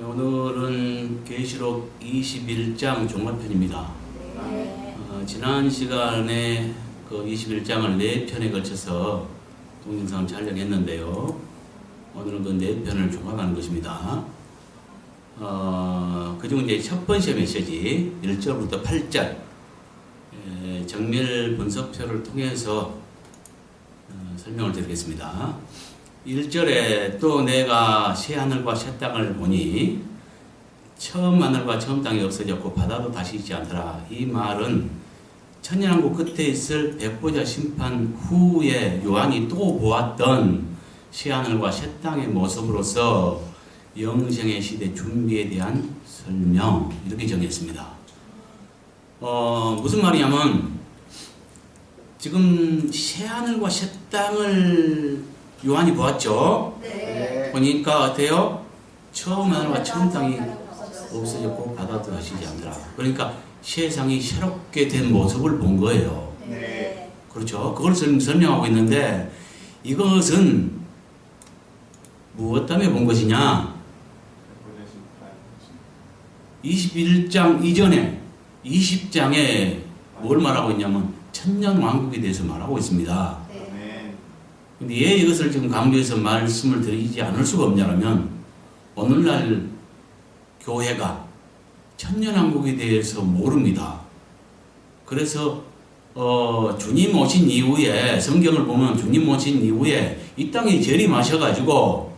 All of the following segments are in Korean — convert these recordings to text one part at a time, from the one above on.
오늘은 계시록 21장 종합편입니다. 지난 시간에 그 21장을 4편에 걸쳐서 동영상을 촬영했는데요. 오늘은 그 4편을 종합하는 것입니다. 그중 이제 첫 번째 메시지 1절부터 8절 정밀 분석표를 통해서 설명을 드리겠습니다. 1절에 또 내가 새 하늘과 새 땅을 보니 처음 하늘과 처음 땅이 없어졌고 바다도 다시 있지 않더라. 이 말은 천년왕국 끝에 있을 백보자 심판 후에 요한이 또 보았던 새 하늘과 새 땅의 모습으로서 영생의 시대 준비에 대한 설명, 이렇게 정했습니다. 무슨 말이냐면 지금 새 하늘과 새 땅을 요한이 보았죠? 네. 보니까 어때요? 처음 하늘과 처음 땅이 없어졌고 바다도 다시지 않더라. 그러니까 세상이 새롭게 된 모습을 본 거예요. 네. 그렇죠? 그걸 설명하고 있는데 이것은 무엇 때문에 본 것이냐? 21장 이전에 20장에 뭘 말하고 있냐면 천년왕국에 대해서 말하고 있습니다. 근데 왜 이것을 지금 강조해서 말씀을 드리지 않을 수가 없냐면 오늘날 교회가 천년왕국에 대해서 모릅니다. 그래서 주님 오신 이후에 성경을 보면 주님 오신 이후에 이 땅에 재림하셔가지고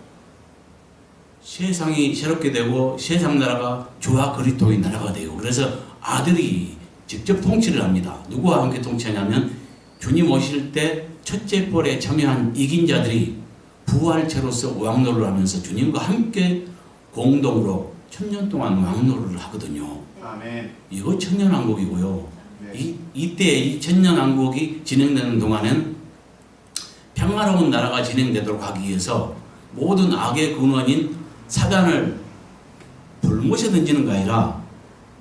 세상이 새롭게 되고 세상 나라가 주와 그리스도의 나라가 되고 그래서 아들이 직접 통치를 합니다. 누구와 함께 통치하냐면 주님 오실 때 첫째 볼에 참여한 이긴 자들이 부활체로서 왕노를 하면서 주님과 함께 공동으로 천년 동안 왕노를 하거든요. 아멘. 이거 천년왕국이고요. 네. 이때 이 천년왕국이 진행되는 동안엔 평화로운 나라가 진행되도록 하기 위해서 모든 악의 근원인 사단을 불못에 던지는 게 아니라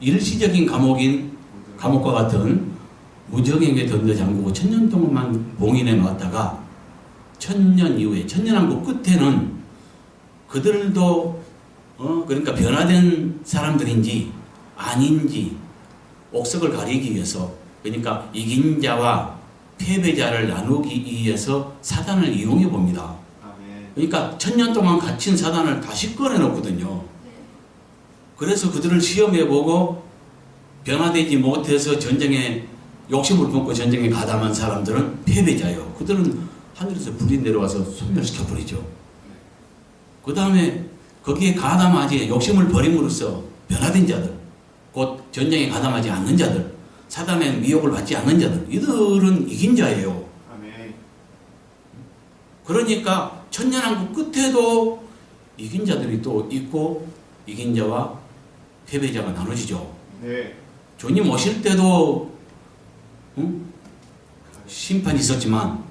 일시적인 감옥과 같은 무정에게 던져 잠그고 천년 동안만 봉인해 놓았다가 천년 이후에 천년왕국 끝에는 그들도 그러니까 변화된 사람들인지 아닌지 옥석을 가리기 위해서 그러니까 이긴 자와 패배자를 나누기 위해서 사단을 이용해 봅니다. 그러니까 천년 동안 갇힌 사단을 다시 꺼내놓거든요. 그래서 그들을 시험해 보고 변화되지 못해서 전쟁에 욕심을 품고 전쟁에 가담한 사람들은 패배자예요. 그들은 하늘에서 불이 내려와서 소멸시켜버리죠. 그 다음에 거기에 가담하지 욕심을 버림으로써 변화된 자들, 곧 전쟁에 가담하지 않는 자들, 사단의 미혹을 받지 않는 자들, 이들은 이긴 자예요. 그러니까 천년왕국 끝에도 이긴 자들이 또 있고 이긴 자와 패배자가 나눠지죠. 네. 주님 오실 때도 심판이 있었지만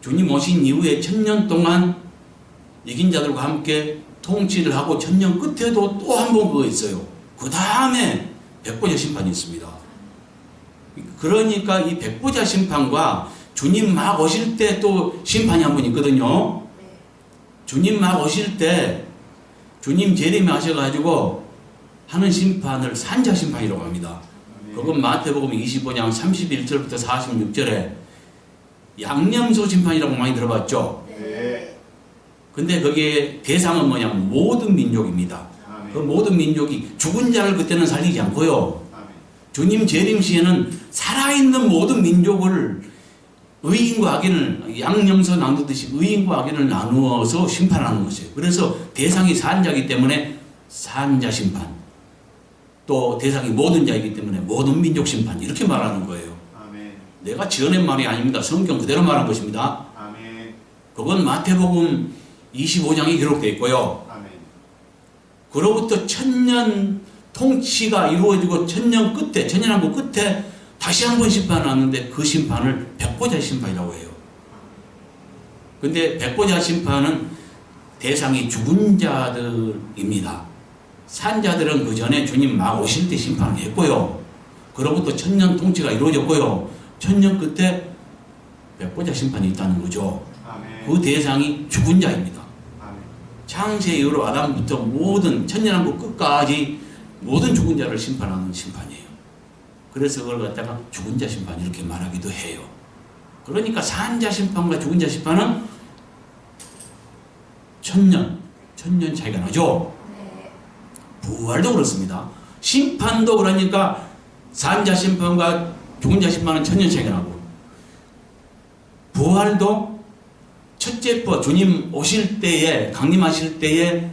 주님 오신 이후에 천년 동안 이긴 자들과 함께 통치를 하고 천년 끝에도 또 한 번 그거 있어요. 그 다음에 백보자 심판이 있습니다. 그러니까 이 백보자 심판과 주님 막 오실 때 또 심판이 한 번 있거든요. 주님 막 오실 때 주님 재림하셔가지고 하는 심판을 산자 심판이라고 합니다. 그건 마태복음 25장 31절부터 46절에 양념소 심판이라고 많이 들어봤죠? 네. 근데 거기에 대상은 뭐냐면 모든 민족입니다. 아멘. 그 모든 민족이 죽은 자를 그때는 살리지 않고요. 아멘. 주님 재림 시에는 살아있는 모든 민족을 의인과 악인을 양념소 나누듯이 의인과 악인을 나누어서 심판하는 것이에요. 그래서 대상이 산자이기 때문에 산자 심판, 또 대상이 모든 자이기 때문에 모든 민족 심판, 이렇게 말하는 거예요. 아멘. 내가 지어낸 말이 아닙니다. 성경 그대로 말한 것입니다. 아멘. 그건 마태복음 25장에 기록되어 있고요. 아멘. 그로부터 천년 통치가 이루어지고 천년 끝에, 천년왕국 끝에 다시 한 번 심판을 하는데 그 심판을 백보자 심판이라고 해요. 근데 백보자 심판은 대상이 죽은 자들입니다. 산 자들은 그 전에 주님 막 오실 때 심판을 했고요. 그로부터 천년 통치가 이루어졌고요. 천년 끝에 백보자 심판이 있다는 거죠. 아멘. 그 대상이 죽은 자입니다. 아멘. 창세 이후로 아담부터 모든 천년왕국 끝까지 모든 죽은 자를 심판하는 심판이에요. 그래서 그걸 갖다가 죽은 자 심판 이렇게 말하기도 해요. 그러니까 산자 심판과 죽은 자 심판은 천년 차이가 나죠. 부활도 그렇습니다. 심판도 그러니까 산자 심판과 죽은 자 심판은 천년 차이가 나고, 부활도 첫째 부활, 주님 오실 때에, 강림하실 때에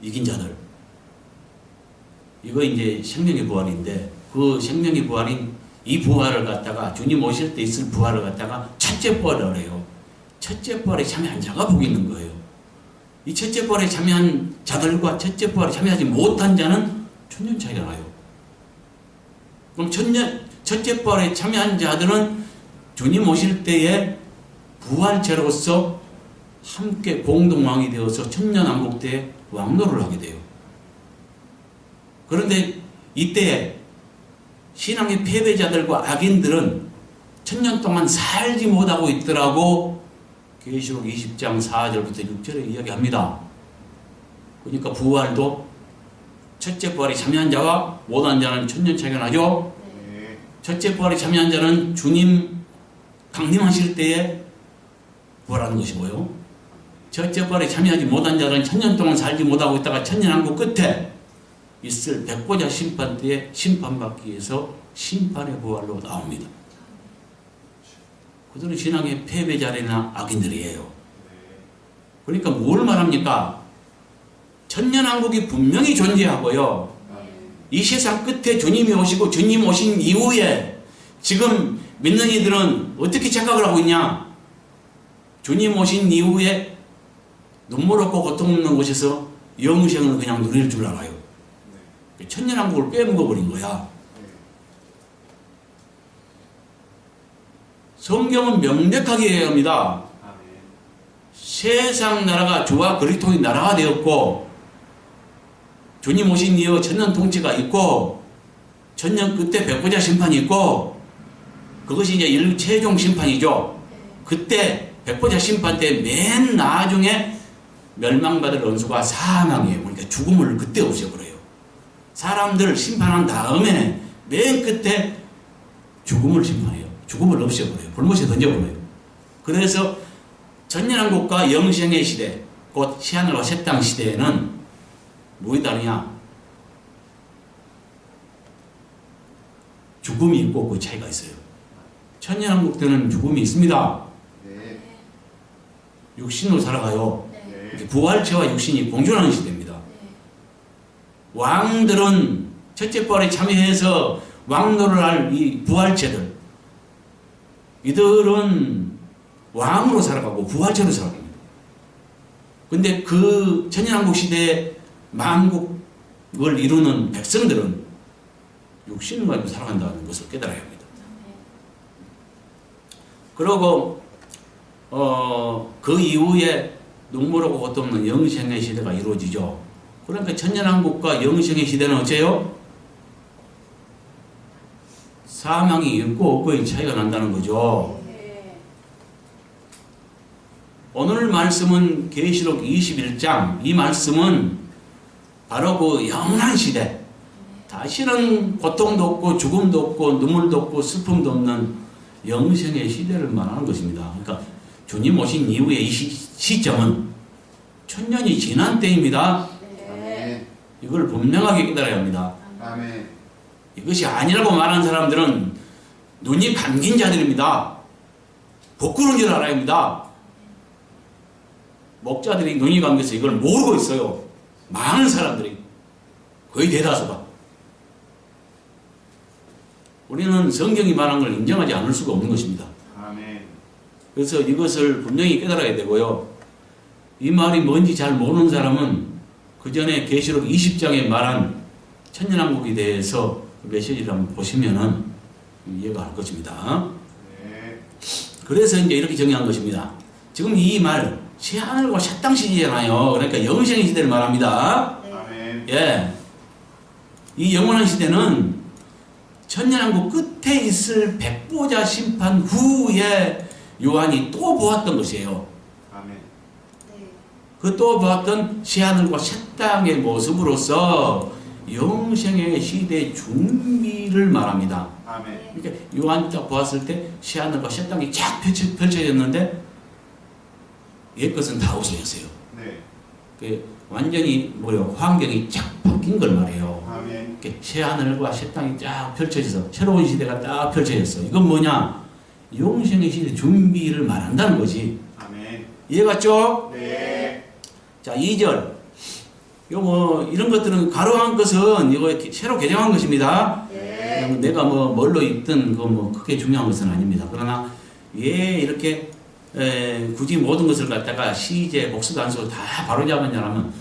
이긴 자들, 이거 이제 생명의 부활인데, 그 생명의 부활인 이 부활을 갖다가 주님 오실 때 있을 부활을 갖다가 첫째 부활이라고 해요. 첫째 부활에 참여한 자가 복이 있는 거예요. 이 첫째 부활에 참여한 자들과 첫째 부활에 참여하지 못한 자는 천년 차이가 나요. 그럼 첫째 부활에 참여한 자들은 주님 오실 때에 부활체로서 함께 공동왕이 되어서 천년왕국 때 왕노를 하게 돼요. 그런데 이때 신앙의 패배자들과 악인들은 천년 동안 살지 못하고 있더라고 계시록 20장 4절부터 6절에 이야기합니다. 그러니까 부활도 첫째 부활에 참여한 자와 못한 자는 천년 차이가 나죠. 첫째 부활에 참여한 자는 주님 강림하실 때에 부활하는 것이고요. 첫째 부활에 참여하지 못한 자는 천년 동안 살지 못하고 있다가 천년왕국 끝에 있을 백보자 심판 때에 심판받기 위해서 심판의 부활로 나옵니다. 그들은 신앙의 패배자나 악인들이에요. 그러니까 뭘 말합니까? 천년왕국이 분명히 존재하고요. 이 세상 끝에 주님이 오시고 주님 오신 이후에 지금 믿는 이들은 어떻게 착각을 하고 있냐? 주님 오신 이후에 눈물 없고 고통 없는 곳에서 영생을 그냥 누릴 줄 알아요. 천년왕국을 빼먹어버린 거야. 성경은 명백하게 이야기합니다. 세상 나라가 주와 그리스도의 나라가 되었고 주님 오신 이후 천년 통치가 있고 천년 끝에 백보자 심판이 있고 그것이 이제 인류 최종 심판이죠. 그때 백보자 심판 때 맨 나중에 멸망받을 원수가 사망이에요. 그러니까 죽음을 그때 없애버려요. 사람들을 심판한 다음에 맨 끝에 죽음을 심판해요. 죽음을 없애버려요. 불못에 던져버려요. 그래서 천년왕국과 영생의 시대, 곧 새하늘과 새 땅 시대에는 뭐가 다르냐? 죽음이 있고 그 차이가 있어요. 천년왕국 때는 죽음이 있습니다. 네. 육신으로 살아가요. 네. 부활체와 육신이 공존하는 시대입니다. 왕들은 첫째 부활에 참여해서 왕노를 할 이 부활체들, 이들은 왕으로 살아가고 부활체로 살아갑니다. 근데 그 천년왕국 시대에 만국을 이루는 백성들은 육신을 가지고 살아간다는 것을 깨달아야 합니다. 그리고 그 이후에 눈물 없고 고통 없는 영생의 시대가 이루어지죠. 그러니까 천년왕국과 영생의 시대는 어째요? 사망이 있고 없고의 차이가 난다는 거죠. 오늘 말씀은 계시록 21장, 이 말씀은 바로 그 영원한 시대, 다시는 고통도 없고 죽음도 없고 눈물도 없고 슬픔도 없는 영생의 시대를 말하는 것입니다. 그러니까 주님 오신 이후의 이 시점은 천년이 지난 때입니다. 아멘. 이걸 분명하게 깨달아야 합니다. 아멘. 이것이 아니라고 말하는 사람들은 눈이 감긴 자들입니다. 부끄러운 줄 알아야 합니다. 목자들이 눈이 감겨서 이걸 모르고 있어요. 많은 사람들이, 거의 대다수가. 우리는 성경이 말한 걸 인정하지 않을 수가 없는 것입니다. 아멘. 그래서 이것을 분명히 깨달아야 되고요. 이 말이 뭔지 잘 모르는 사람은 그 전에 계시록 20장에 말한 천년왕국에 대해서 그 메시지를 한번 보시면은 이해가 할 것입니다. 네. 그래서 이제 이렇게 정의한 것입니다. 지금 이 말, 새하늘과 새 땅 시대잖아요. 그러니까 영생의 시대를 말합니다. 아멘. 예. 이 영원한 시대는 천년왕국 끝에 있을 백보자 심판 후에 요한이 또 보았던 것이에요. 아멘. 그 또 보았던 새하늘과 새 땅의 모습으로서 영생의 시대 준비를 말합니다. 아멘. 이렇게 요한이 딱 보았을 때 새하늘과 새 땅이 쫙 펼쳐졌는데 옛 것은 다 없어졌어요. 네. 그 완전히 환경이 쫙 바뀐 걸 말해요. 아멘. 이렇게 새하늘과 새 땅이 쫙 펼쳐져서 새로운 시대가 딱 펼쳐졌어. 이건 뭐냐? 영생의 시대 준비를 말한다는 거지. 아멘. 이해갔죠? 네. 자, 2절. 요거 이런 것들은 가로한 것은 이거 새로 개정한 것입니다. 네. 내가 뭘로 입든 그거 크게 중요한 것은 아닙니다. 그러나 왜 이렇게 굳이 모든 것을 갖다가 시제, 복수, 단수 다 바로잡았냐면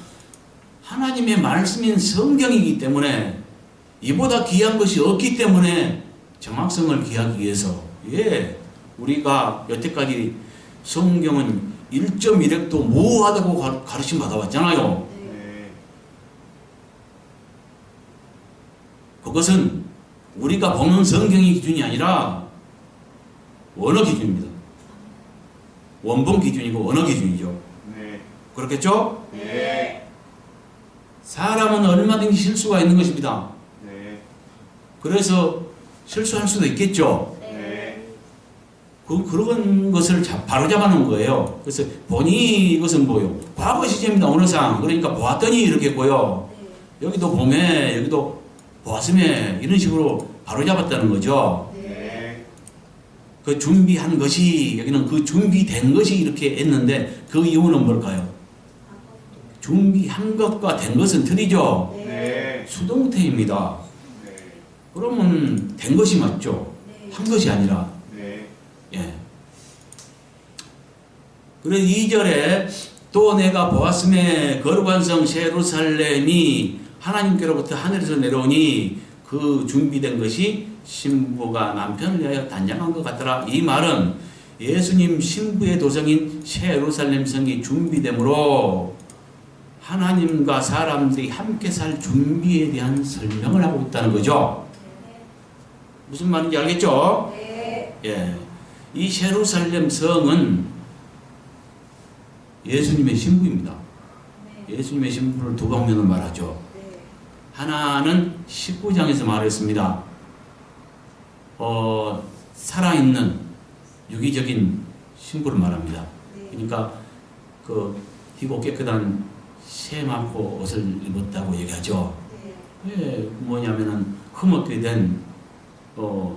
하나님의 말씀인 성경이기 때문에 이보다 귀한 것이 없기 때문에 정확성을 기하기 위해서 우리가 여태까지 성경은 1.1획도 모호하다고 가르침 받아왔잖아요. 네. 그것은 우리가 보는 성경의 기준이 아니라 원어 기준입니다. 원본 기준이고 언어 기준이죠. 네. 그렇겠죠? 네. 사람은 얼마든지 실수가 있는 것입니다. 네. 그래서 실수할 수도 있겠죠. 네. 그런 것을 바로잡아 놓은 거예요. 그래서 보니 이것은 뭐요? 과거 시제입니다. 언어상. 그러니까 보았더니 이렇겠고요. 여기도 봄에, 여기도 보았음에 이런 식으로 바로잡았다는 거죠. 네. 그 준비한 것이, 여기는 그 준비된 것이 이렇게 했는데 그 이유는 뭘까요? 준비한 것과 된 것은 틀리죠. 네. 수동태입니다. 네. 그러면 된 것이 맞죠. 한 것이 아니라. 네. 예. 그래서 2절에 또 내가 보았음에 거룩한 성 예루살렘이 하나님께로부터 하늘에서 내려오니 그 준비된 것이 신부가 남편을 위하여 단장한 것 같더라. 이 말은 예수님 신부의 도성인 예루살렘 성이 준비되므로 하나님과 사람들이 함께 살 준비에 대한 설명을 하고 있다는 거죠. 무슨 말인지 알겠죠? 예. 이 예루살렘 성은 예수님의 신부입니다. 예수님의 신부를 두 방면으로 말하죠. 하나는 19장에서 말했습니다. 살아있는 유기적인 신부를 말합니다. 그러니까 그 희고 깨끗한 새 많고 옷을 입었다고 얘기하죠. 왜 뭐냐면은 흠없게 된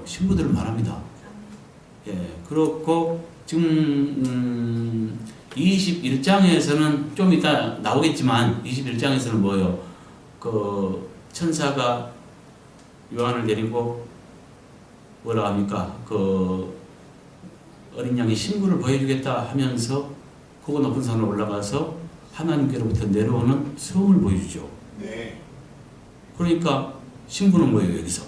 신부들을 말합니다. 예, 그렇고 지금 21장에서는 좀 이따 나오겠지만 21장에서는 뭐예요? 그 천사가 요한을 데리고 뭐라 합니까? 그 어린 양의 신부를 보여주겠다 하면서 그거 높은 산에 올라가서 하나님께로부터 내려오는 성을 보여주죠. 네. 그러니까 신부는 뭐예요 여기서?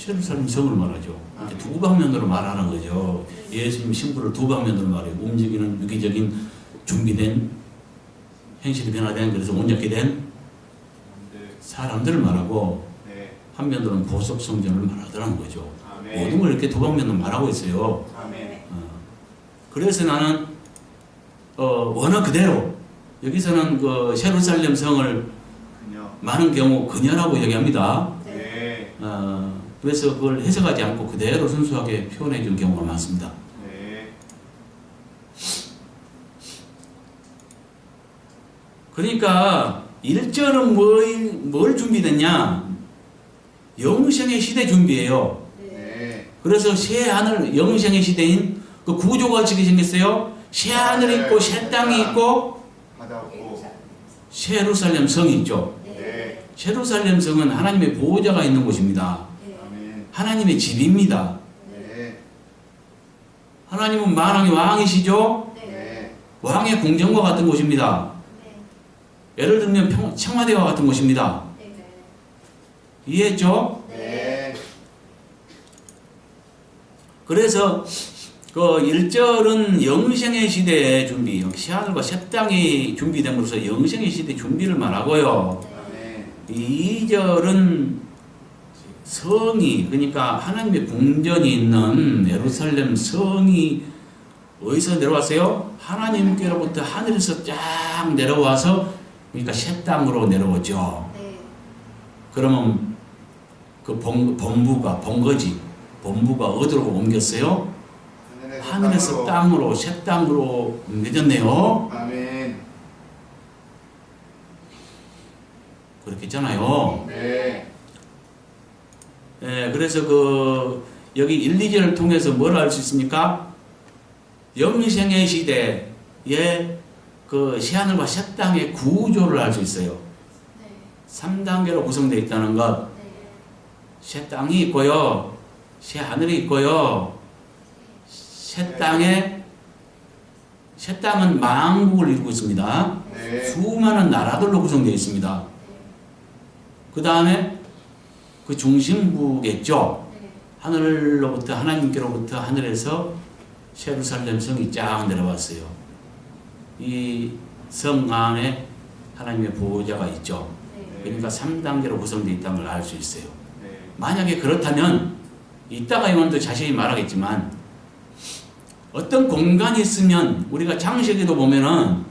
예루살렘 성을 말하죠. 이렇게 두 방면으로 말하는 거죠. 예수님 신부를 두 방면으로 말해요. 움직이는 유기적인 준비된 행실이 변화된 그래서 온전히 된 사람들을 말하고 네. 한면으로는 보석 성전을 말하더라는 거죠. 아멘. 모든 걸 이렇게 두 방면으로 말하고 있어요. 아멘. 그래서 나는 원어 그대로 여기서는 그 예루살렘 성을 그녀. 많은 경우 그녀라고 얘기합니다. 네. 그래서 그걸 해석하지 않고 그대로 순수하게 표현해 준 경우가 많습니다. 네. 그러니까 1절은 뭘 준비됐냐? 영생의 시대 준비예요. 네. 그래서 새 하늘, 영생의 시대인 그 구조가 어떻게 생겼어요? 새 하늘이 있고 새 땅이 있고 바다 없고. 예루살렘 성이 있죠. 네. 예루살렘 성은 하나님의 보호자가 있는 곳입니다. 아멘. 하나님의 집입니다. 네. 하나님은 만왕의 왕이시죠? 네. 왕의 궁정과 같은 곳입니다. 예를 들면 청와대와 같은 곳입니다. 이해했죠? 네. 그래서 그 1절은 영생의 시대의 준비, 새하늘과 새 땅이 준비됨으로써 영생의 시대 준비를 말하고요. 아멘. 2절은 성이, 그러니까 하나님의 궁전이 있는 예루살렘 성이 어디서 내려왔어요? 하나님께로부터 하늘에서 쫙 내려와서 그러니까 새 땅으로 내려오죠. 네. 그러면 그 본부가 어디로 옮겼어요? 하늘에서 땅으로 새 땅으로 옮겨졌네요. 아멘. 그렇겠잖아요. 네. 예, 그래서 여기 1, 2절을 통해서 뭘 알 수 있습니까? 영생의 시대에 그 새하늘과 새 땅의 구조를 알 수 있어요. 네. 3단계로 구성되어 있다는 것. 네. 새 땅이 있고요. 새 하늘이 있고요. 새 땅은 만국을 이루고 있습니다. 네. 수많은 나라들로 구성되어 있습니다. 그 다음에 그 중심부겠죠. 네. 하늘로부터 하나님께로부터 하늘에서 예루살렘 성이 쫙 내려왔어요. 이 성 안에 하나님의 보호자가 있죠. 네. 그러니까 3단계로 구성되어 있다는 걸 알 수 있어요. 네. 만약에 그렇다면 이따가 이번도 자세히 말하겠지만 어떤 공간이 있으면 우리가 창세기도 보면은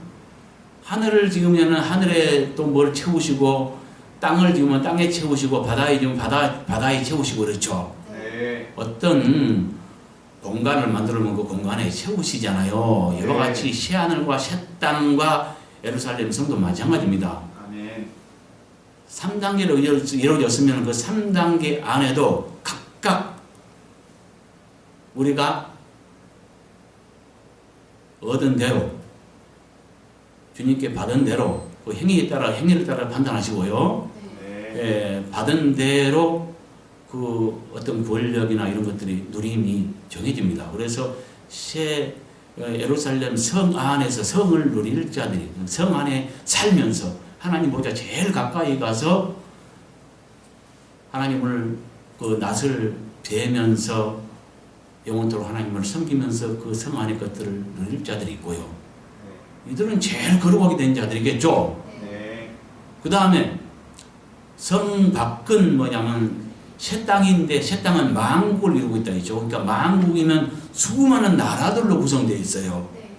하늘을 지으면은 하늘에 또 뭘 채우시고 땅을 지으면 땅에 채우시고 바다에 지으면 바다에 채우시고 그렇죠. 네. 어떤 공간을 만들어 놓은 그 공간에 채우시잖아요. 이와 같이 새하늘과 새 땅과 예루살렘 성도 마찬가지입니다. 아멘. 3단계로 이루어졌으면 그 3단계 안에도 각각 우리가 얻은 대로 주님께 받은 대로 그 행위를 따라 판단하시고요. 네. 예, 받은 대로 그 어떤 권력이나 이런 것들이 누림이 정해집니다. 그래서 새 예루살렘 성 안에서 성을 누릴 자들이 성 안에 살면서 하나님보다 제일 가까이 가서 하나님을 그 낯을 뵈면서 영원토록 하나님을 섬기면서 그 성 안의 것들을 누릴 자들이 있고요. 이들은 제일 거룩하게 된 자들이겠죠. 네. 그 다음에 성 밖은 뭐냐면 새 땅인데 새 땅은 만국을 이루고 있다 했죠. 그러니까 만국이면 수많은 나라들로 구성되어 있어요. 네.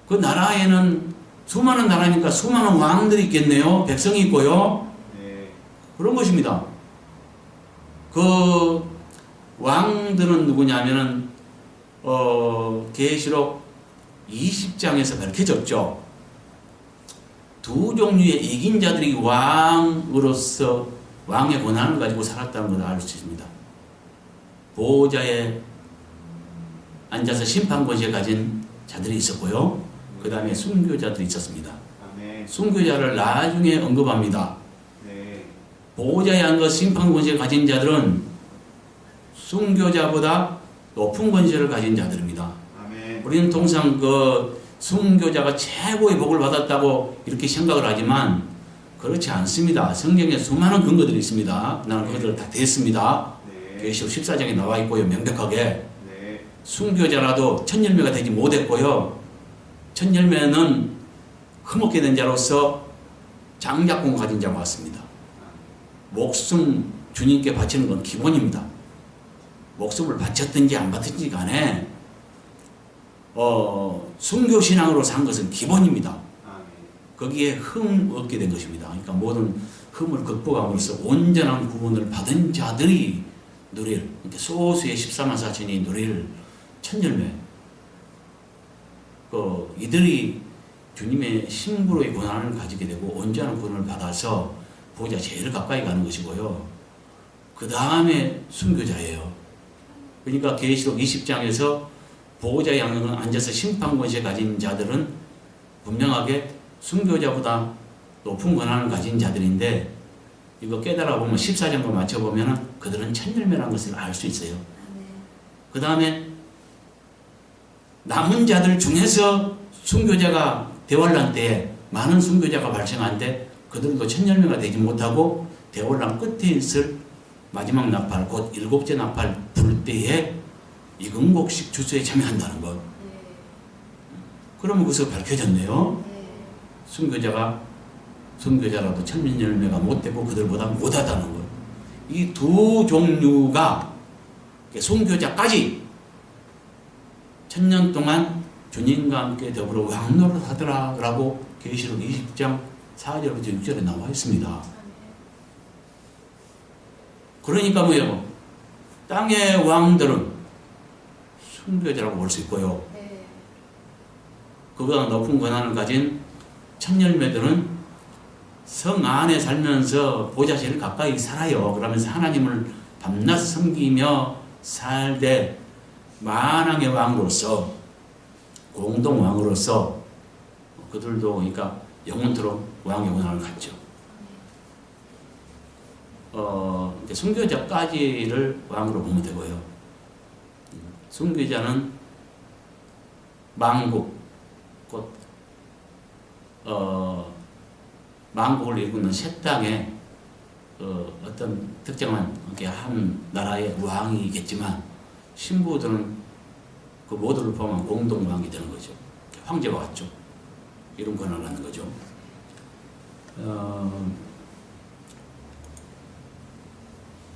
그 나라에는 수많은 나라니까 수많은 왕들이 있겠네요. 백성이 있고요. 네. 그런 것입니다. 그 왕들은 누구냐면은 계시록 20장에서 밝혀졌죠. 두 종류의 이긴 자들이 왕으로서 왕의 권한을 가지고 살았다는 것을 알 수 있습니다. 보호자에 앉아서 심판 권세 가진 자들이 있었고요. 그 다음에 순교자들이 있었습니다. 아멘. 순교자를 나중에 언급합니다. 네. 보호자에 앉아 심판 권세 가진 자들은 순교자보다 높은 권세를 가진 자들입니다. 아멘. 우리는 통상 그 순교자가 최고의 복을 받았다고 이렇게 생각을 하지만 그렇지 않습니다. 성경에 수많은 근거들이 있습니다. 나는 그것들을 다 됐습니다. 네. 계시록 14장에 나와 있고요. 명백하게. 네. 순교자라도 첫 열매가 되지 못했고요. 첫 열매는 흠없게 된 자로서 장작공을 가진 자가 왔습니다. 목숨 주님께 바치는 건 기본입니다. 목숨을 바쳤든지 안 바쳤든지 간에 순교신앙으로 산 것은 기본입니다. 아멘. 거기에 흠 얻게 된 것입니다. 그러니까 모든 흠을 극복함으로써 온전한 구원을 받은 자들이 누릴, 그러니까 소수의 14만 4천이 누릴 첫 열매. 이들이 주님의 신부로의 권한을 가지게 되고 온전한 구원을 받아서 보호자 제일 가까이 가는 것이고요. 그 다음에 순교자예요. 그러니까 계시록 20장에서 보호자의 양육은 앉아서 심판 권세 가진 자들은 분명하게 순교자보다 높은 권한을 가진 자들인데 이거 깨달아 보면 14장과 맞춰보면 그들은 첫 열매라는 것을 알 수 있어요. 그 다음에 남은 자들 중에서 순교자가 대환란 때에 많은 순교자가 발생한데 그들도 첫 열매가 되지 못하고 대환란 끝에 있을 마지막 나팔 곧 일곱째 나팔 불 때에 이근곡식 주소에 참여한다는 것. 그러면 그것이 밝혀졌네요. 순교자라도 첫 열매가 못되고 그들보다 못하다는 것. 이 두 종류가 순교자까지 천년 동안 주님과 함께 더불어 왕노릇 하더라 라고 계시록 20장 4절부터 6절에 나와 있습니다. 그러니까 뭐예요? 땅의 왕들은 순교자라고 볼 수 있고요. 그보다 높은 권한을 가진 천열매들은 성 안에 살면서 보좌실 가까이 살아요. 그러면서 하나님을 밤낮 섬기며 살되 만왕의 왕으로서 공동왕으로서 그들도 그러니까 영원토록 왕의 권한을 갖죠. 순교자까지를 왕으로 보면 되고요. 순교자는 만국 곧 만국을 이루는 새 땅에 어떤 특정한 한 나라의 왕이겠지만 신부들은 그 모두를 포함한 공동왕이 되는 거죠. 황제와 같죠. 이런 권한을 갖는 거죠.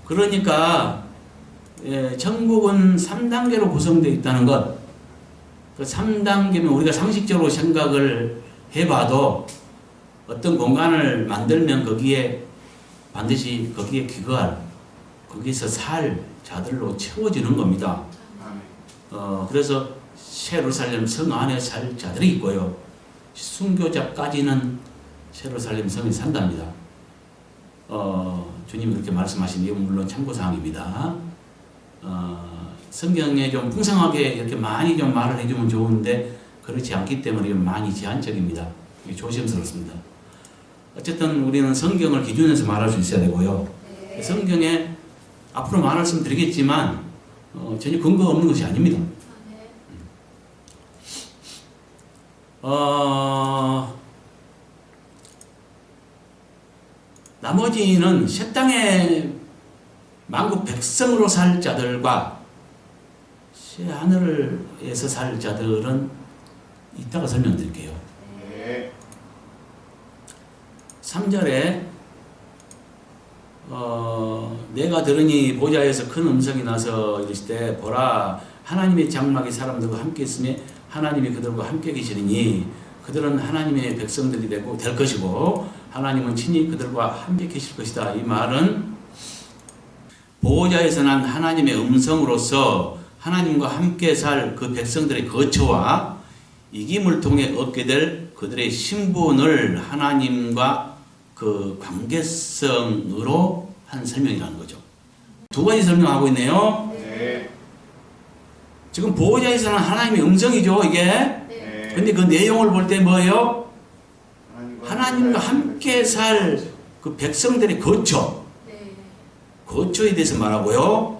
그러니까 천국은 3단계로 구성되어 있다는 것. 그 3단계면 우리가 상식적으로 생각을 해봐도 어떤 공간을 만들면 거기에 반드시 거기에 귀거할, 거기서 살 자들로 채워지는 겁니다. 그래서 예루살렘 성 안에 살 자들이 있고요. 순교자까지는 예루살렘 성에 산답니다. 주님이 그렇게 말씀하신 이유는 물론 참고사항입니다. 성경에 좀 풍성하게 이렇게 많이 좀 말을 해주면 좋은데 그렇지 않기 때문에 많이 제한적입니다. 조심스럽습니다. 어쨌든 우리는 성경을 기준해서 말할 수 있어야 되고요. 성경에 앞으로 말씀 드리겠지만 전혀 근거 없는 것이 아닙니다. 나머지는 새 땅의 만국 백성으로 살 자들과 새 하늘에서 살 자들은 이따가 설명드릴게요. 3절에 내가 들으니 보좌에서 큰 음성이 나서 이르시되 보라 하나님의 장막이 사람들과 함께 있으며 하나님이 그들과 함께 계시리니 그들은 하나님의 백성들이 될 것이고 하나님은 친히 그들과 함께 계실 것이다. 이 말은 보호자에서 난 하나님의 음성으로서 하나님과 함께 살 그 백성들의 거처와 이김을 통해 얻게 될 그들의 신분을 하나님과 그 관계성으로 한 설명이라는 거죠. 두 가지 설명하고 있네요. 지금 보호자에서는 하나님의 음성이죠, 이게. 근데 그 내용을 볼 때 뭐예요? 하나님과 함께 살 그 백성들의 거처. 거처에 대해서 말하고요.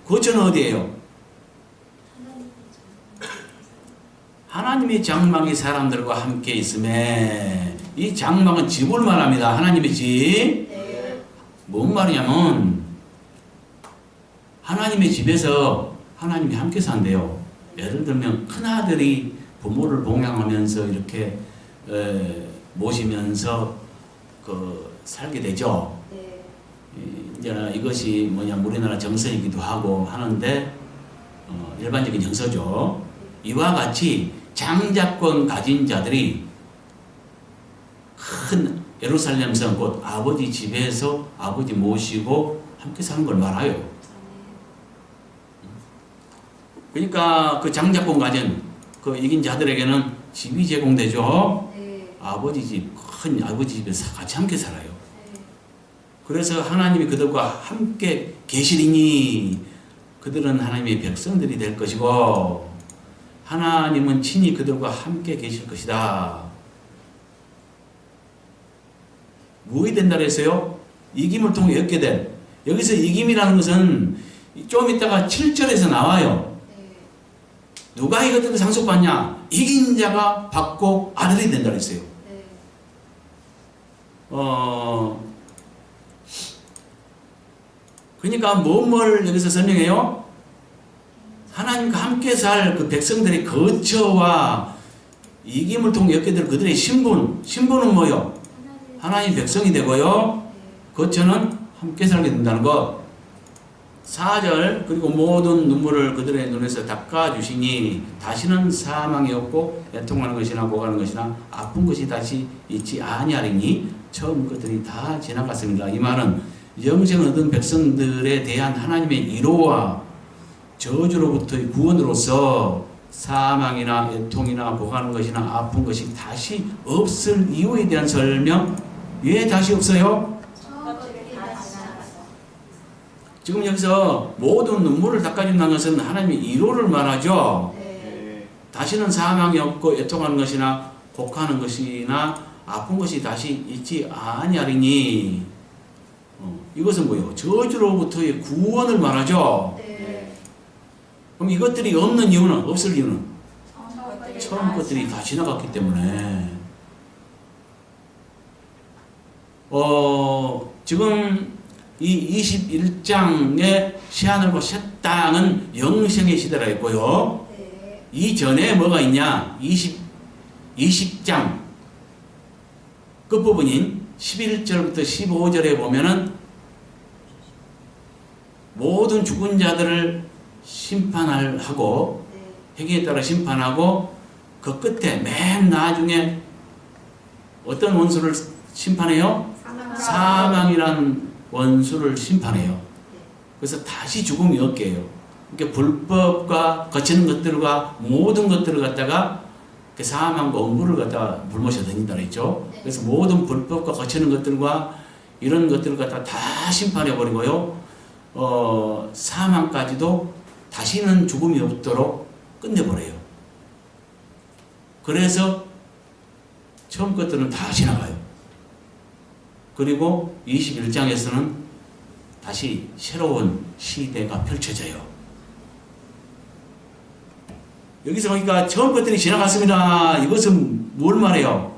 거처는 어디예요? 하나님의 장막이 사람들과 함께 있음에 이 장막은 집을 말합니다. 하나님의 집. 뭔 말이냐면 하나님의 집에서 하나님이 함께 산대요. 예를 들면 큰아들이 부모를 봉양하면서 이렇게 모시면서 살게 되죠. 이제 이것이 우리나라 정서이기도 하고 하는데 일반적인 정서죠. 이와 같이 장자권 가진 자들이 큰 예루살렘 성 곧 아버지 집에서 아버지 모시고 함께 사는 걸 말해요. 그러니까 그 장자권 가진 그 이긴 자들에게는 집이 제공되죠. 아버지 집, 큰 아버지 집에서 같이 함께 살아요. 그래서 하나님이 그들과 함께 계시리니 그들은 하나님의 백성들이 될 것이고 하나님은 친히 그들과 함께 계실 것이다. 무엇이 된다 그랬어요? 이김을 통해 얻게 될. 여기서 이김이라는 것은 좀 이따가 7절에서 나와요. 누가 이것들을 상속받냐? 이긴 자가 받고 아들이 된다 그랬어요. 그러니까 뭘 여기서 설명해요? 하나님과 함께 살 그 백성들의 거처와 이김을 통해 얻게 될 그들의 신분은 뭐요? 하나님 백성이 되고요. 거처는 함께 살게 된다는 것. 4절 그리고 모든 눈물을 그들의 눈에서 닦아주시니 다시는 사망이 없고 애통하는 것이나 고가는 것이나 아픈 것이 다시 있지 아니하리니 처음 것들이 다 지나갔습니다. 이 말은 영생을 얻은 백성들에 대한 하나님의 위로와 저주로부터의 구원으로서 사망이나 애통이나 고가는 것이나 아픈 것이 다시 없을 이유에 대한 설명. 왜 다시 없어요? 지금 여기서 모든 눈물을 닦아준다는 것은 하나님의 위로를 말하죠. 네. 다시는 사망이 없고 애통하는 것이나 곡하는 것이나 아픈 것이 다시 있지 아니하리니 이것은 뭐예요? 저주로부터의 구원을 말하죠. 네. 그럼 이것들이 없는 이유는 없을 이유는 처음 것들이 다 지나갔기 때문에 지금 이 21장의 새하늘과 새 땅은 영생의 시대라 했고요. 네. 이전에 뭐가 있냐? 20장 끝부분인 11절부터 15절에 보면은 모든 죽은 자들을 심판하고 행위에 따라 심판하고 그 끝에 맨 나중에 어떤 원수를 심판해요? 사망이라는 원수를 심판해요. 그래서 다시 죽음이 없게 해요. 그러니까 불법과 거치는 것들과 모든 것들을 갖다가 사망과 엄부를 갖다가 불모셔 던진다 그랬죠. 그래서 모든 불법과 거치는 것들과 이런 것들을 갖다가 다 심판해 버리고요. 사망까지도 다시는 죽음이 없도록 끝내버려요. 그래서 처음 것들은 다 지나가요. 그리고 21장에서는 다시 새로운 시대가 펼쳐져요. 여기서 보니까 처음 것들이 지나갔습니다. 이것은 뭘 말해요?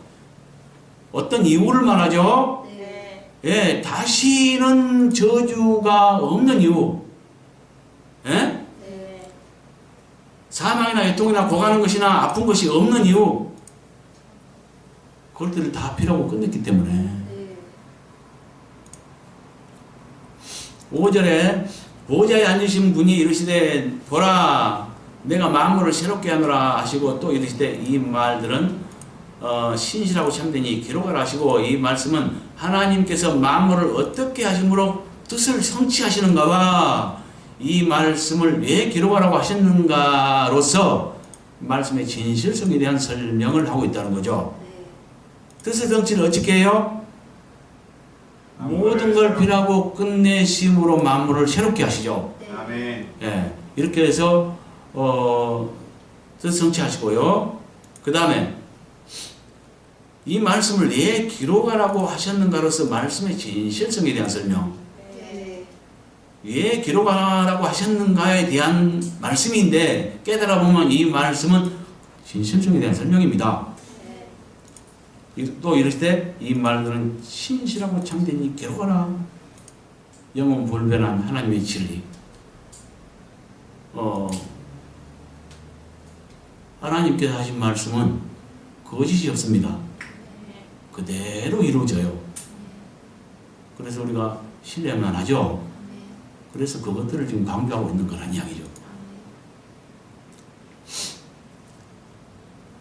어떤 이유를 말하죠? 네. 예, 다시는 저주가 없는 이유. 예? 네. 사망이나 애통이나 고가는 것이나 아픈 것이 없는 이유. 그것들을 다 필요하고 끝냈기 때문에. 5절에 보좌에 앉으신 분이 이르시되 보라 내가 만물을 새롭게 하노라 하시고 또 이르시되 이 말들은 신실하고 참되니 기록하라 하시고 이 말씀은 하나님께서 만물을 어떻게 하심으로 뜻을 성취하시는가와 이 말씀을 왜 기록하라고 하셨는가로서 말씀의 진실성에 대한 설명을 하고 있다는 거죠. 뜻의 성취를 어떻게 해요? 모든 걸 필요하고 끝내심으로 만물을 새롭게 하시죠. 아멘. 예, 이렇게 해서 뜻 성취하시고요. 그 다음에 이 말씀을 왜 기록하라고 하셨는가로서 말씀의 진실성에 대한 설명. 왜 기록하라고 하셨는가에 대한 말씀인데 깨달아 보면 이 말씀은 진실성에 대한 설명입니다. 또 이럴 때 이 말들은 신실하고 참되니 기록하라. 영원 불변한 하나님의 진리. 하나님께서 하신 말씀은 거짓이 없습니다. 그대로 이루어져요. 그래서 우리가 신뢰만 하죠. 그래서 그것들을 지금 강조하고 있는 거란 이야기죠.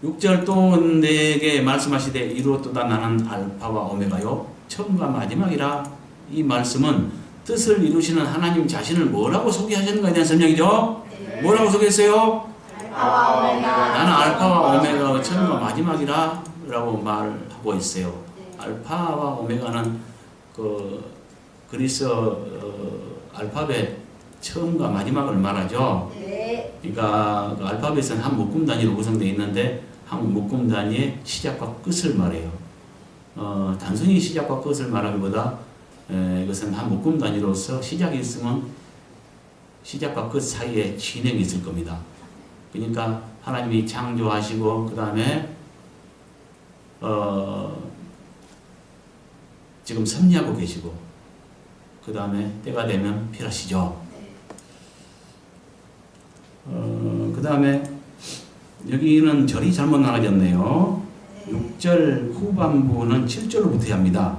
6절 또 내게 말씀하시되 이루었도다 나는 알파와 오메가요 처음과 마지막이라. 이 말씀은 뜻을 이루시는 하나님 자신을 뭐라고 소개하시는가에 대한 설명이죠. 네. 뭐라고 소개했어요? 알파와 오메가. 나는 알파와 오메가 처음과 마지막이라 라고 말하고 있어요. 알파와 오메가는 그 그리스 알파벳 처음과 마지막을 말하죠. 네. 그러니까 그 알파벳은 한 묶음 단위로 구성되어 있는데 한 묶음 단위의 시작과 끝을 말해요. 단순히 시작과 끝을 말하기보다 이것은 한 묶음 단위로서 시작이 있으면 시작과 끝 사이에 진행이 있을 겁니다. 그러니까 하나님이 창조하시고 그 다음에 지금 섭리하고 계시고 그 다음에 때가 되면 필하시죠. 그 다음에 여기는 절이 잘못 나가졌네요. 6절 후반부는 7절로 붙어야 합니다.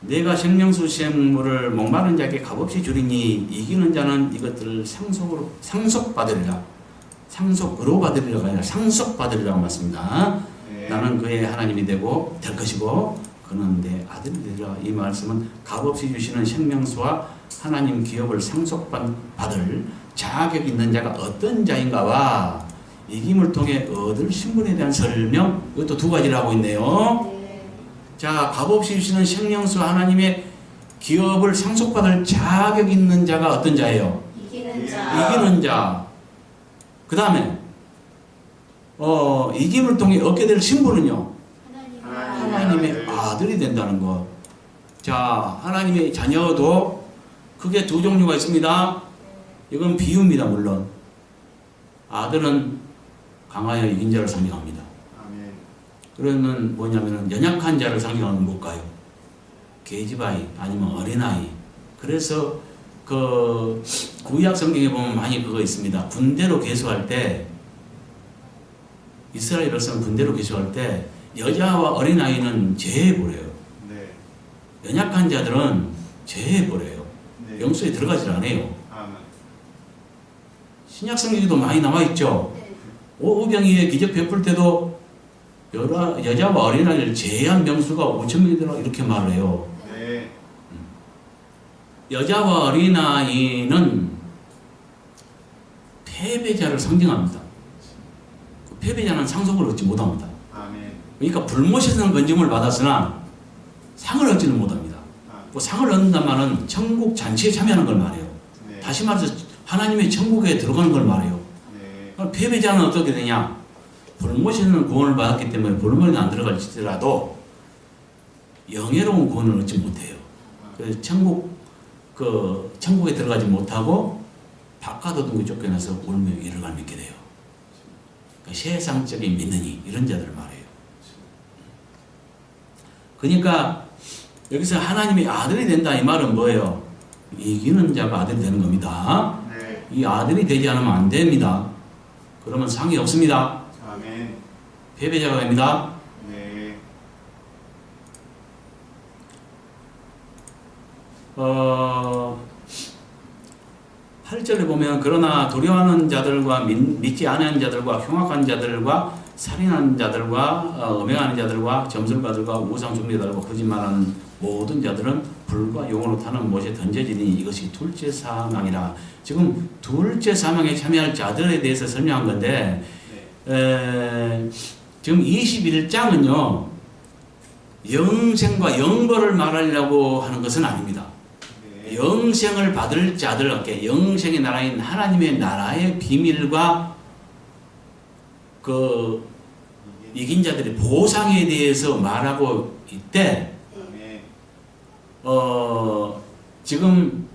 내가 생명수 시험물을 목마른 자에게 값없이 주리니 이기는 자는 이것들을 상속받으리라. 상속으로 받으리라가 아니라 상속받으리라고 말씀입니다. 네. 나는 그의 하나님이 되고 될 것이고 그는 내 아들이 되리라. 이 말씀은 값없이 주시는 생명수와 하나님 기업을 상속받을 자격 있는 자가 어떤 자인가와 이김을 통해 얻을 신분에 대한 설명, 이것도 두 가지를 하고 있네요. 네. 자, 값없이 주시는 생명수 하나님의 기업을 상속받을 자격 있는 자가 어떤 자예요? 이기는 자. 이기는 자. 그 다음에 이김을 통해 얻게 될 신분은요? 하나님의 아들이 된다는 것. 자, 하나님의 자녀도 크게 두 종류가 있습니다. 이건 비유입니다, 물론. 아들은 강하여 이긴 자를 상징합니다. 아멘. 그러면 뭐냐면은 연약한 자를 상징하는 뭘까요? 계집아이 아니면 어린아이. 그래서 그 구약 성경에 보면 많이 그거 있습니다. 군대로 계수할 때 이스라엘 백성 군대로 계수할 때 여자와 어린아이는 제해버려요. 네. 연약한 자들은 제해버려요. 네. 영수에 들어가질 않아요. 아멘. 신약 성경에도 많이 나와 있죠. 네. 오병이의 기적 베풀 때도 여자와 어린아이를 제외한 명수가 5,000명이더라 이렇게 말을 해요. 네. 여자와 어린아이는 패배자를 상징합니다. 그 패배자는 상속을 얻지 못합니다. 아멘. 그러니까 불못에서는 건짐을 받았으나 상을 얻지는 못합니다. 그 상을 얻는단 말은 천국 잔치에 참여하는 걸 말해요. 네. 다시 말해서 하나님의 천국에 들어가는 걸 말해요. 네. 그럼 패배자는 어떻게 되냐? 불못에는 구원을 받았기 때문에 불못에 안 들어갈지라도 영예로운 구원을 얻지 못해요. 그래서 천국에 들어가지 못하고 바깥 어둠에 쫓겨나서 울며 이를 갈밌게 돼요. 그러니까 세상적인 믿느니 이런 자들을 말해요. 그러니까 여기서 하나님이 아들이 된다 이 말은 뭐예요? 이기는 자가 아들이 되는 겁니다. 네. 이 아들이 되지 않으면 안 됩니다. 그러면 상이 없습니다. 아멘. 패배자가 됩니다. 네. 8절에 보면 그러나 두려워하는 자들과 믿지 않은 자들과 흉악한 자들과 살인하는 자들과 음행하는 자들과 점술가들과 우상 숭배자들과 거짓말하는 모든 자들은 불과 용으로 타는 못에 던져지니 이것이 둘째 사망이라. 지금 둘째 사망에 참여할 자들에 대해서 설명한 건데 지금 21장은요 영생과 영벌을 말하려고 하는 것은 아닙니다. 네. 영생을 받을 자들에게 영생의 나라인 하나님의 나라의 비밀과 그 이긴 자들의 보상에 대해서 말하고 있대. 아멘. 지금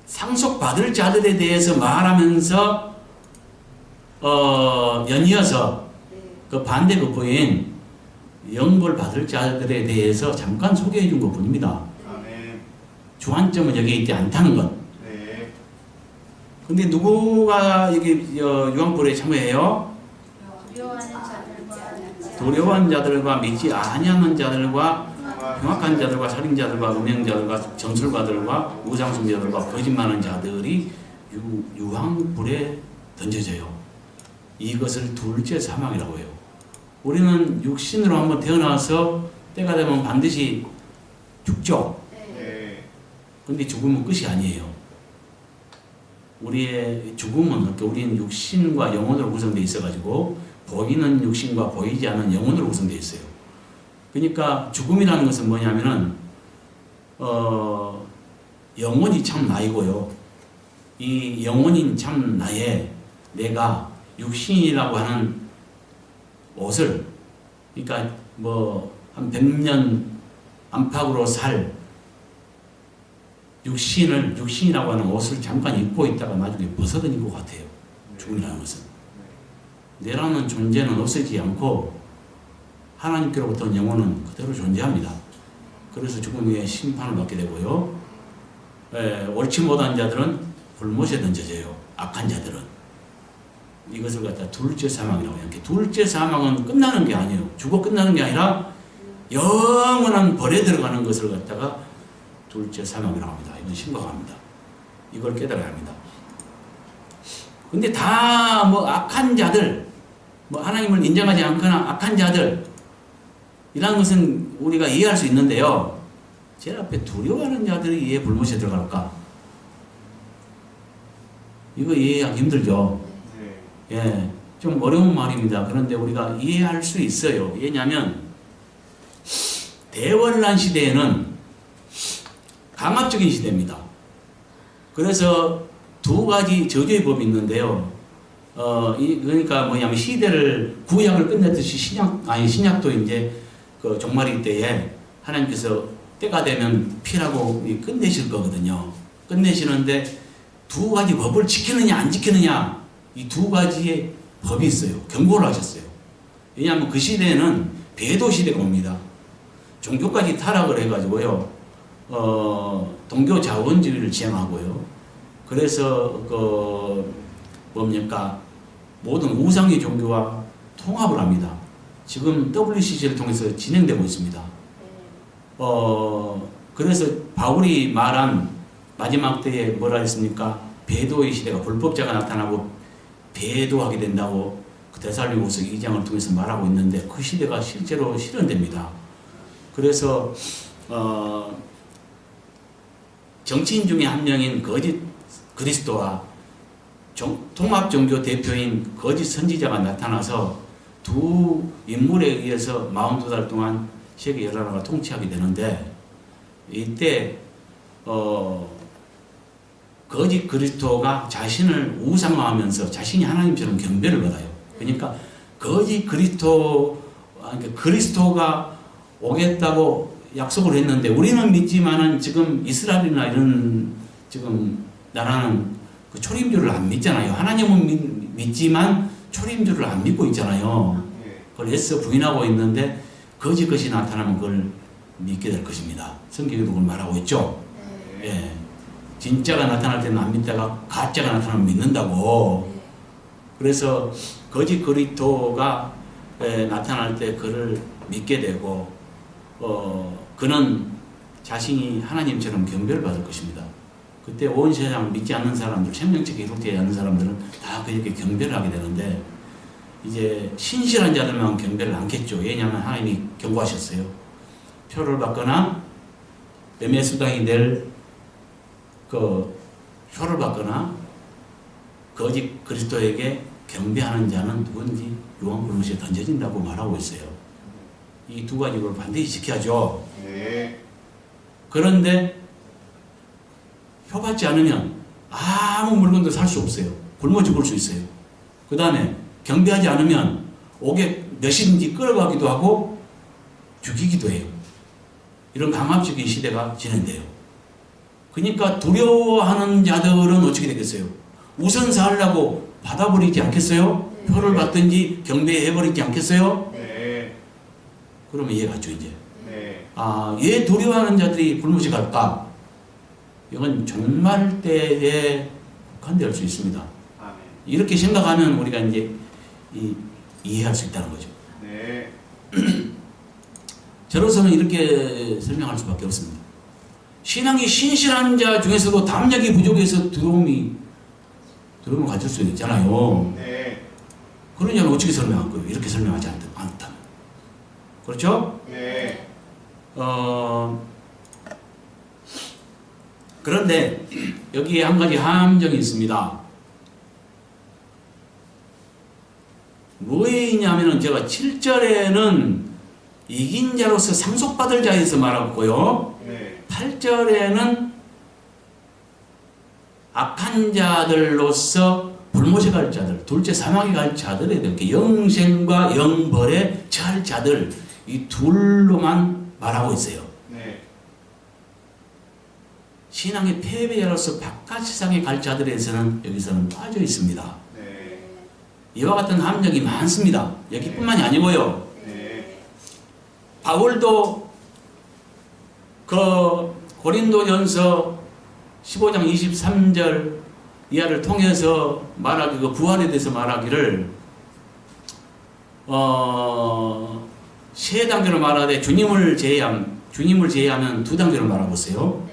상속받을 자들에 대해서 말하면서 연이어서 그 반대급부인 영벌 받을 자들에 대해서 잠깐 소개해 준 것 뿐입니다. 아멘. 주안점은 여기에 있지 않다는 것. 네. 근데 누구가 여기 유황불에 참여해요? 두려워하는 자들과 믿지 아니하는 자들과 흉악한 자들과 살인자들과 음행자들과 점술가들과 우상숭배자들과 거짓말하는 자들이 유황불에 던져져요. 이것을 둘째 사망이라고 해요. 우리는 육신으로 한번 태어나서 때가 되면 반드시 죽죠. 네. 근데 죽음은 끝이 아니에요. 우리의 죽음은 우리는 육신과 영혼으로 구성되어 있어가지고 보이는 육신과 보이지 않는 영혼으로 구성되어 있어요. 그러니까 죽음이라는 것은 뭐냐면은 영혼이 참 나이고요. 이 영혼인 참 나에 내가 육신이라고 하는 옷을, 그러니까 뭐 한 100년 안팎으로 살 육신이라고 하는 옷을 잠깐 입고 있다가 나중에 벗어던질 것 같아요. 죽음이라는 것은. 내라는 존재는 없어지지 않고 하나님께로부터 영혼은 그대로 존재합니다. 그래서 죽음 후에 심판을 받게 되고요. 옳지 못한 자들은 불못에 던져져요. 악한 자들은. 이것을 갖다 둘째 사망이라고 해요. 둘째 사망은 끝나는 게 아니에요. 죽어 끝나는 게 아니라 영원한 벌에 들어가는 것을 갖다가 둘째 사망이라고 합니다. 이건 심각합니다. 이걸 깨달아야 합니다. 근데 다 뭐 악한 자들, 뭐 하나님을 인정하지 않거나 악한 자들, 이런 것은 우리가 이해할 수 있는데요. 제 앞에 두려워하는 자들이 이해 불못에 들어갈까? 이거 이해하기 힘들죠. 네. 예, 좀 어려운 말입니다. 그런데 우리가 이해할 수 있어요. 왜냐하면 대원란 시대에는 강압적인 시대입니다. 그래서 두 가지 저주의 법이 있는데요. 그러니까 뭐냐면 시대를 구약을 끝냈듯이 신약도 이제 그 종말일 때에 하나님께서 때가 되면 피라고 끝내실 거거든요. 끝내시는데 두 가지 법을 지키느냐 안 지키느냐, 이 두 가지의 법이 있어요. 경고를 하셨어요. 왜냐하면 그 시대에는 배도 시대가 옵니다. 종교까지 타락을 해가지고요. 동교 자본주의를 지향하고요. 그래서 뭡니까, 모든 우상의 종교와 통합을 합니다. 지금 WCC를 통해서 진행되고 있습니다. 그래서 바울이 말한 마지막 때에 뭐라 했습니까? 배도의 시대가, 불법자가 나타나고 배도하게 된다고 그 데살로니가후서 2장을 통해서 말하고 있는데, 그 시대가 실제로 실현됩니다. 그래서 정치인 중에 한 명인 거짓 그리스도와 통합종교 대표인 거짓 선지자가 나타나서 두 인물에 의해서 42달 동안 세계 여러 나라가 통치하게 되는데, 이때 거짓 그리스도가 자신을 우상화하면서 자신이 하나님처럼 경배를 받아요. 그러니까 거짓 그리스도가 오겠다고 약속을 했는데, 우리는 믿지만은 지금 이스라엘이나 이런 지금 나라는 그 초림주를 안 믿잖아요. 하나님은 믿지만 초림주를 안 믿고 있잖아요. 그걸 애써 부인하고 있는데, 거짓 것이 나타나면 그걸 믿게 될 것입니다. 성경에도 그걸 말하고 있죠. 예. 진짜가 나타날 때는 안 믿다가 가짜가 나타나면 믿는다고. 그래서 거짓 그리스도가 나타날 때 그를 믿게 되고, 그는 자신이 하나님처럼 경배를 받을 것입니다. 그때 온 세상 믿지 않는 사람들, 생명체계 이룩되지 않는 사람들은 다 그에게 경배를 하게 되는데, 이제 신실한 자들만 경배를 않겠죠. 왜냐하면 하나님이 경고하셨어요. 표를 받거나 매매수당이 낼 그 표를 받거나 거짓 그리스도에게 경배하는 자는 누군지 유황불못에 던져진다고 말하고 있어요. 이 두 가지 걸 반드시 지켜야죠. 네. 그런데 표 받지 않으면 아무 물건도 살 수 없어요. 굶어 죽을 수 있어요. 그 다음에 경배하지 않으면 옥에 몇이든지 끌어가기도 하고 죽이기도 해요. 이런 강압적인 시대가 진행돼요. 그러니까 두려워하는 자들은 어떻게 되겠어요? 우선 살라고 받아버리지 않겠어요? 표를 받든지 경배해버리지 않겠어요? 네. 그러면 이해가 갔죠, 이제. 네. 왜 두려워하는 자들이 불못이 갈까? 이건 종말 때에 국한될 수 있습니다. 아멘. 이렇게 생각하면 우리가 이제 이해할 수 있다는 거죠. 네. 저로서는 이렇게 설명할 수밖에 없습니다. 신앙이 신실한 자 중에서도 담력이 부족해서 두려움을 가질 수 있잖아요. 네. 그런 자는 어떻게 설명할 거예요? 이렇게 설명하지 않다면. 그렇죠? 네. 그런데 여기에 한 가지 함정이 있습니다. 뭐이냐면은 제가 7절에는 이긴 자로서 상속받을 자에서 말하고요. 네. 8절에는 악한 자들로서 불못에 갈 자들, 둘째 사망에 갈 자들에 대해 영생과 영벌에 처할 자들, 이 둘로만 말하고 있어요. 네. 신앙의 패배자로서 바깥 세상에 갈 자들에 대해서는 여기서는 빠져 있습니다. 네. 이와 같은 함정이 많습니다. 여기뿐만이 아니고요. 네. 바울도 그 고린도전서 15장 23절 이하를 통해서 말하기, 그 부활에 대해서 말하기를 세 단계로 말하되 주님을 제외하면 두 단계로 말하고 있어요.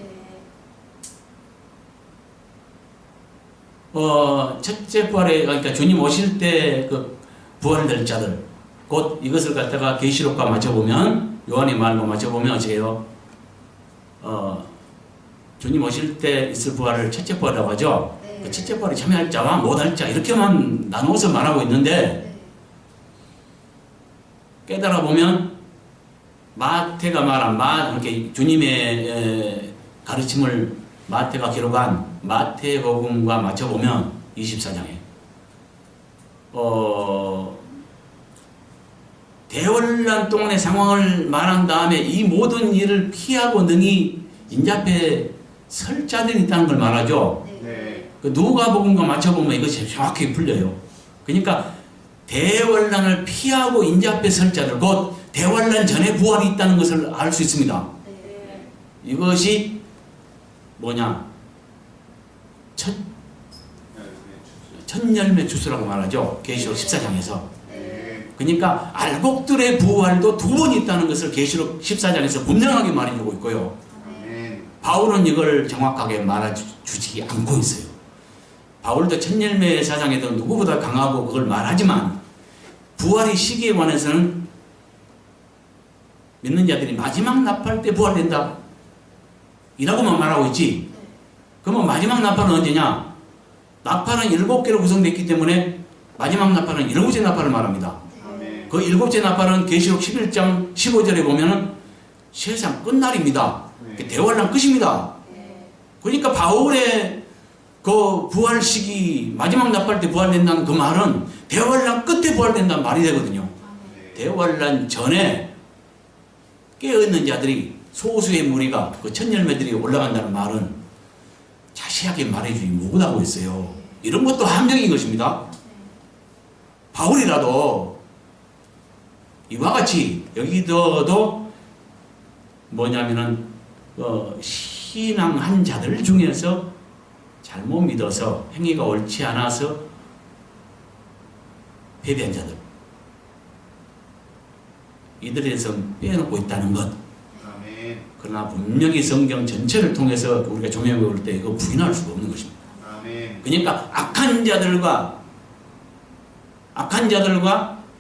첫째 부활에 그러니까 주님 오실 때 그 부활될 자들 곧 이것을 갖다가 계시록과 맞춰보면 요한의 말과 맞춰보면 어째요? 주님 오실 때 있을 부활을 첫째 부활이라고 하죠. 네. 그 첫째 부활에 참여할 자와 못할 자 이렇게만 나누어서 말하고 있는데 네. 깨달아 보면 마태가 말한 이렇게 주님의 가르침을 마태가 기록한 마태복음과 맞춰보면 24장에 대환란 동안의 상황을 말한 다음에 이 모든 일을 피하고 능히 인자앞에 설 자들이 있다는 걸 말하죠. 네. 그 누가복음과 맞춰보면 이것이 정확히 풀려요. 그러니까 대환란을 피하고 인자앞에 설 자들 곧 대환란 전에 부활이 있다는 것을 알 수 있습니다. 네. 이것이 뭐냐? 첫 열매 주수라고 말하죠. 계시록 14장에서. 네. 그러니까 알곡들의 부활도 두 번 있다는 것을 계시록 14장에서 분명하게 말해주고 있고요. 아멘. 바울은 이걸 정확하게 말해주지 않고 있어요. 바울도 첫 열매 사장에도 누구보다 강하고 그걸 말하지만 부활의 시기에 관해서는 믿는 자들이 마지막 나팔 때 부활된다 이라고만 말하고 있지. 그러면 마지막 나팔은 언제냐? 나팔은 7개로 구성되어 있기 때문에 마지막 나팔은 7째 나팔을 말합니다. 아멘. 그 7째 나팔은 계시록 11장 15절에 보면은 세상 끝날입니다. 네. 대환란 끝입니다. 네. 그러니까 바울의 그 부활 시기 마지막 나팔 때 부활된다는 그 말은 대환란 끝에 부활된다는 말이 되거든요. 네. 대환란 전에 깨어있는 자들이 소수의 무리가 그 첫 열매들이 올라간다는 말은 자세하게 말해주지 못하고 있어요. 이런 것도 함정인 것입니다. 바울이라도 이와 같이 여기도 뭐냐면은 신앙한 자들 중에서 잘못 믿어서 행위가 옳지 않아서 패배한 자들 이들에 대해서 빼놓고 있다는 것. 아멘. 그러나 분명히 성경 전체를 통해서 우리가 조명해 볼 때 이거 부인할 수가 없는 것입니다. 아멘. 그러니까 악한 자들과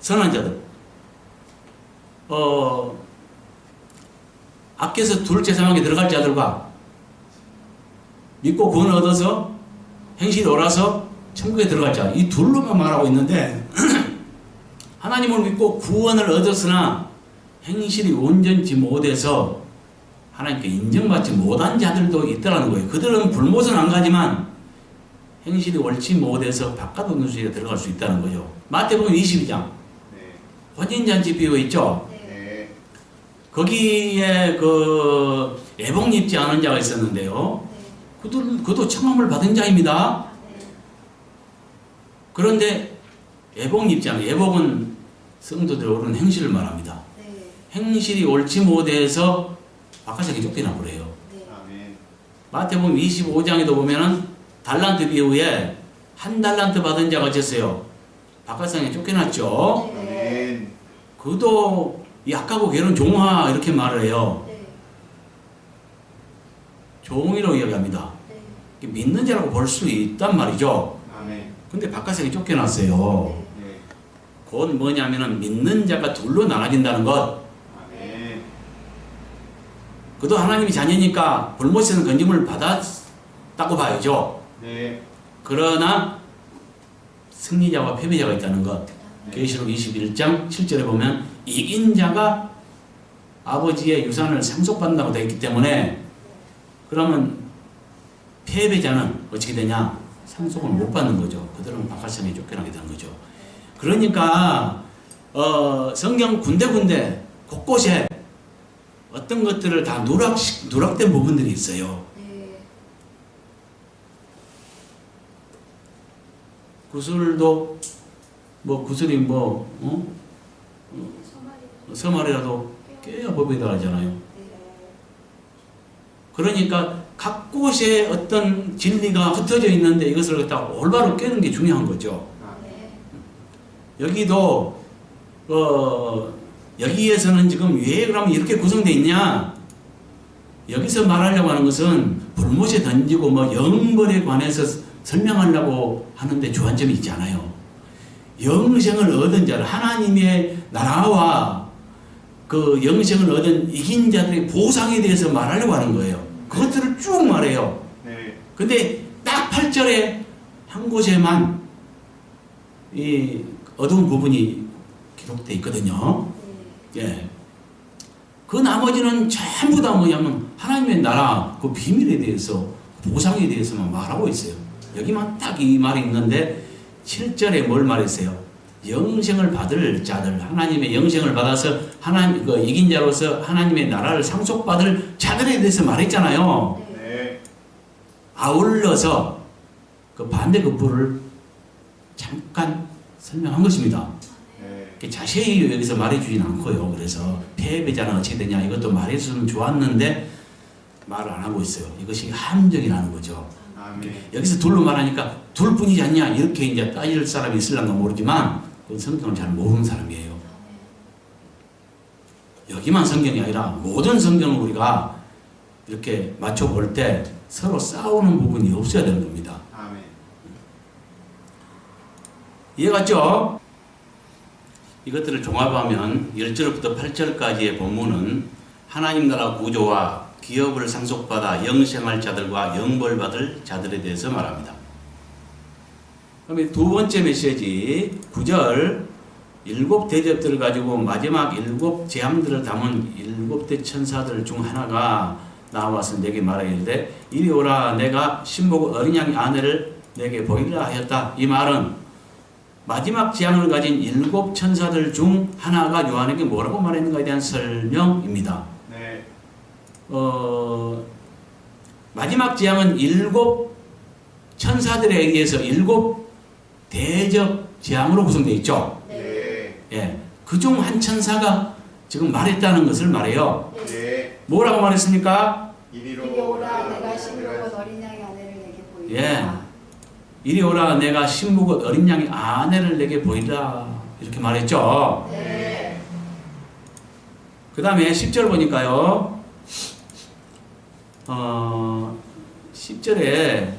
선한 자들 악해서 둘째 사망에 들어갈 자들과 믿고 구원을 얻어서 행실이 옳아서 천국에 들어갈 자 이 둘로만 말하고 있는데 하나님을 믿고 구원을 얻었으나 행실이 온전치 못해서 하나님께 인정받지 못한 자들도 있다는 거예요. 그들은 불못은 안 가지만 행실이 옳지 못해서 바깥 온수에 들어갈 수 있다는 거죠. 마태복음 22장 네. 혼인잔치 비유 있죠. 네. 거기에 그 애복 입지 않은 자가 있었는데요. 그도 청함을 받은 자입니다. 그런데 애복 입지 않은 애복은 성도들의 옳은 행실을 말합니다. 행실이 옳지 못해서 바깥에 쫓겨나 버려요. 아멘. 마태복음 25장에도 보면은 달란트 비유에 한 달란트 받은 자가 있었어요. 바깥상에 쫓겨났죠. 아멘. 그도 약하고 괴로운 종아 이렇게 말을 해요. 종이라고 이야기합니다. 믿는 자라고 볼 수 있단 말이죠. 아멘. 근데 바깥상에 쫓겨났어요. 네. 그건 뭐냐면은 믿는 자가 둘로 나눠진다는 것. 아멘. 그도 하나님이 자녀니까 불못에는 건짐을 받았다고 봐야죠. 네. 그러나 승리자와 패배자가 있다는 것. 네. 계시록 21장 7절에 보면 이긴 자가 아버지의 유산을 상속받는다고 되어 있기 때문에 그러면 패배자는 어떻게 되냐? 상속을 못 받는 거죠. 그들은 바깥성에 쫓겨나게 되는 거죠. 그러니까 성경 군데군데 곳곳에 어떤 것들을 다 누락된 부분들이 있어요. 구슬도 뭐 구슬이 서말이라도 깨야 법이다 하잖아요. 그러니까 각 곳에 어떤 진리가 흩어져 있는데 이것을 갖다 올바로 깨는 게 중요한 거죠. 여기도 여기에서는 지금 왜 그러면 이렇게 구성되어 있냐? 여기서 말하려고 하는 것은 불못에 던지고 뭐 영벌에 관해서 설명하려고 하는데 주안점이 있지 않아요. 영생을 얻은 자를 하나님의 나라와 그 영생을 얻은 이긴 자들의 보상에 대해서 말하려고 하는 거예요. 그것들을 쭉 말해요. 네. 근데 딱 8절에 한 곳에만 이 어두운 부분이 기록되어 있거든요. 예. 그 나머지는 전부 다 뭐냐면 하나님의 나라 그 비밀에 대해서 보상에 대해서만 말하고 있어요. 여기만 딱 이 말이 있는데 7절에 뭘 말했어요? 영생을 받을 자들, 하나님의 영생을 받아서 하나님 그 이긴 자로서 하나님의 나라를 상속받을 자들에 대해서 말했잖아요. 네. 아울러서 그 반대 급부를 잠깐 설명한 것입니다. 네. 자세히 여기서 말해주진 않고요. 그래서 패배자는 어떻게 되냐 이것도 말해주면 좋았는데 말을 안 하고 있어요. 이것이 함정이라는 거죠. 아멘. 여기서 둘로 말하니까 둘뿐이지 않냐 이렇게 이제 따질 사람이 있을런가 모르지만 그건 성경을 잘 모르는 사람이에요. 여기만 성경이 아니라 모든 성경을 우리가 이렇게 맞춰볼 때 서로 싸우는 부분이 없어야 되는 겁니다. 아멘. 이해갔죠? 이것들을 종합하면 1절부터 8절까지의 본문은 하나님 나라 구조와 기업을 상속받아 영생할 자들과 영벌받을 자들에 대해서 말합니다. 그다음에 두 번째 메시지 9절 일곱 대접들을 가지고 마지막 일곱 재앙들을 담은 일곱 대 천사들 중 하나가 나와서 내게 말하기를 이리 오라 내가 신복 어린 양의 아내를 내게 보이라 하였다. 이 말은 마지막 재앙을 가진 일곱 천사들 중 하나가 요한에게 뭐라고 말했는가에 대한 설명입니다. 네. 마지막 재앙은 일곱 천사들에 의해서 일곱 대접 재앙으로 구성되어 있죠. 네. 예, 그중 한 천사가 지금 말했다는 것을 말해요. 네. 뭐라고 말했습니까? 이리로 이리 오라 내가 신부곧 어린 양의 아내를 내게 보이라. 예, 이리 오라 내가 신부곧 어린 양의 아내를 내게 보이라 이렇게 말했죠. 네. 그 다음에 10절 보니까요. 10절에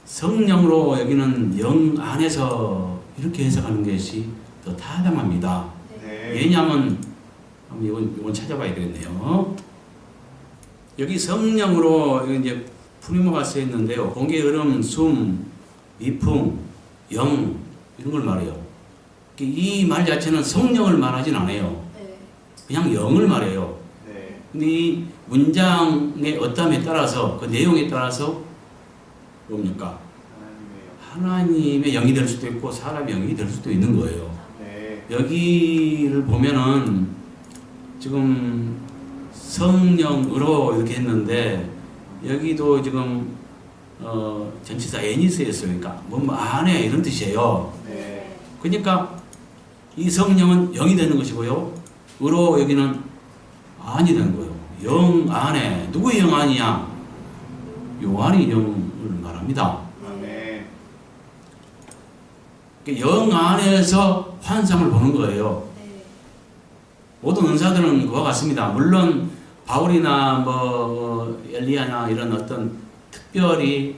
성령으로 여기는 영 안에서 이렇게 해석하는 것이 더 타당합니다. 네. 왜냐하면 이건 찾아봐야 되겠네요. 여기 성령으로 이제 푸니모가 쓰여 있는데요. 공기, 얼음, 숨, 미풍, 영 이런 걸 말해요. 이 말 자체는 성령을 말하진 않아요. 네. 그냥 영을 말해요. 네. 근데 이 문장의 어감에 따라서 그 내용에 따라서 뭡니까? 하나님의 영이 될 수도 있고 사람의 영이 될 수도 있는 거예요. 네. 여기를 보면은 지금 성령으로 이렇게 했는데 여기도 지금 전치사 애니스였어요. 그러니까 뭐 안에 이런 뜻이에요. 네. 그러니까 이 성령은 영이 되는 것이고요. 으로 여기는 안이 되는 거예요. 영 안에 누구의 영 안이야? 요한의 영을 말합니다. 아멘. 영 안에서 환상을 보는 거예요. 네. 모든 은사들은 그와 같습니다. 물론 바울이나 엘리야나 이런 어떤 특별히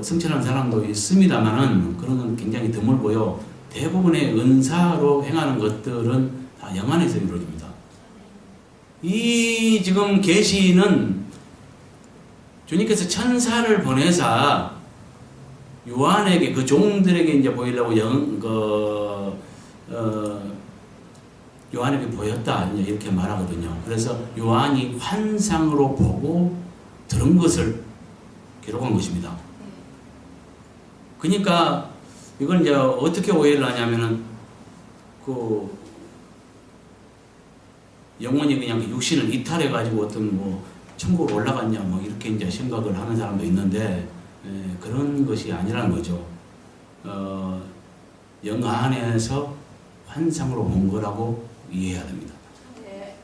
승천한 사람도 있습니다만은 그런 건 굉장히 드물고요. 대부분의 은사로 행하는 것들은 다 영 안에서 이루어집니다. 이 지금 계시는 주님께서 천사를 보내사 요한에게 그 종들에게 이제 보이려고 요한에게 보였다 이렇게 말하거든요. 그래서 요한이 환상으로 보고 들은 것을 기록한 것입니다. 그러니까 이걸 이제 어떻게 오해를 하냐면은 영혼이 그냥 육신을 이탈해 가지고 어떤 천국으로 올라갔냐 이렇게 이제 생각을 하는 사람도 있는데 그런 것이 아니라는 거죠. 영 안에서 환상으로 본 거라고 이해해야 됩니다. 네.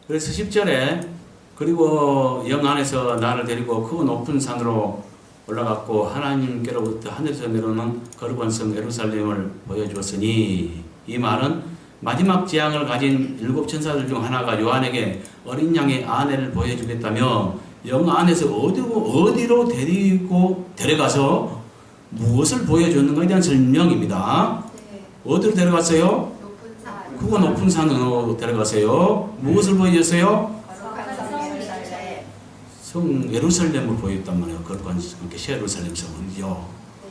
그래서 10절에 그리고 영 안에서 나를 데리고 크고 높은 산으로 올라갔고 하나님께로부터 하늘에서 내려오는 거룩한 성 예루살렘을 보여주었으니 이 말은 마지막 재앙을 가진 일곱 천사들 중 하나가 요한에게 어린 양의 아내를 보여주겠다며 영 안에서 어디로 데려가서 무엇을 보여줬는가에 대한 설명입니다. 네. 어디로 데려갔어요? 높은 산. 크고 높은 산으로 데려가세요. 무엇을 보여줬어요? 거룩한 성 예루살렘. 성 예루살렘을 보여줬단 말이에요. 거룩한 예루살렘 성은요. 네.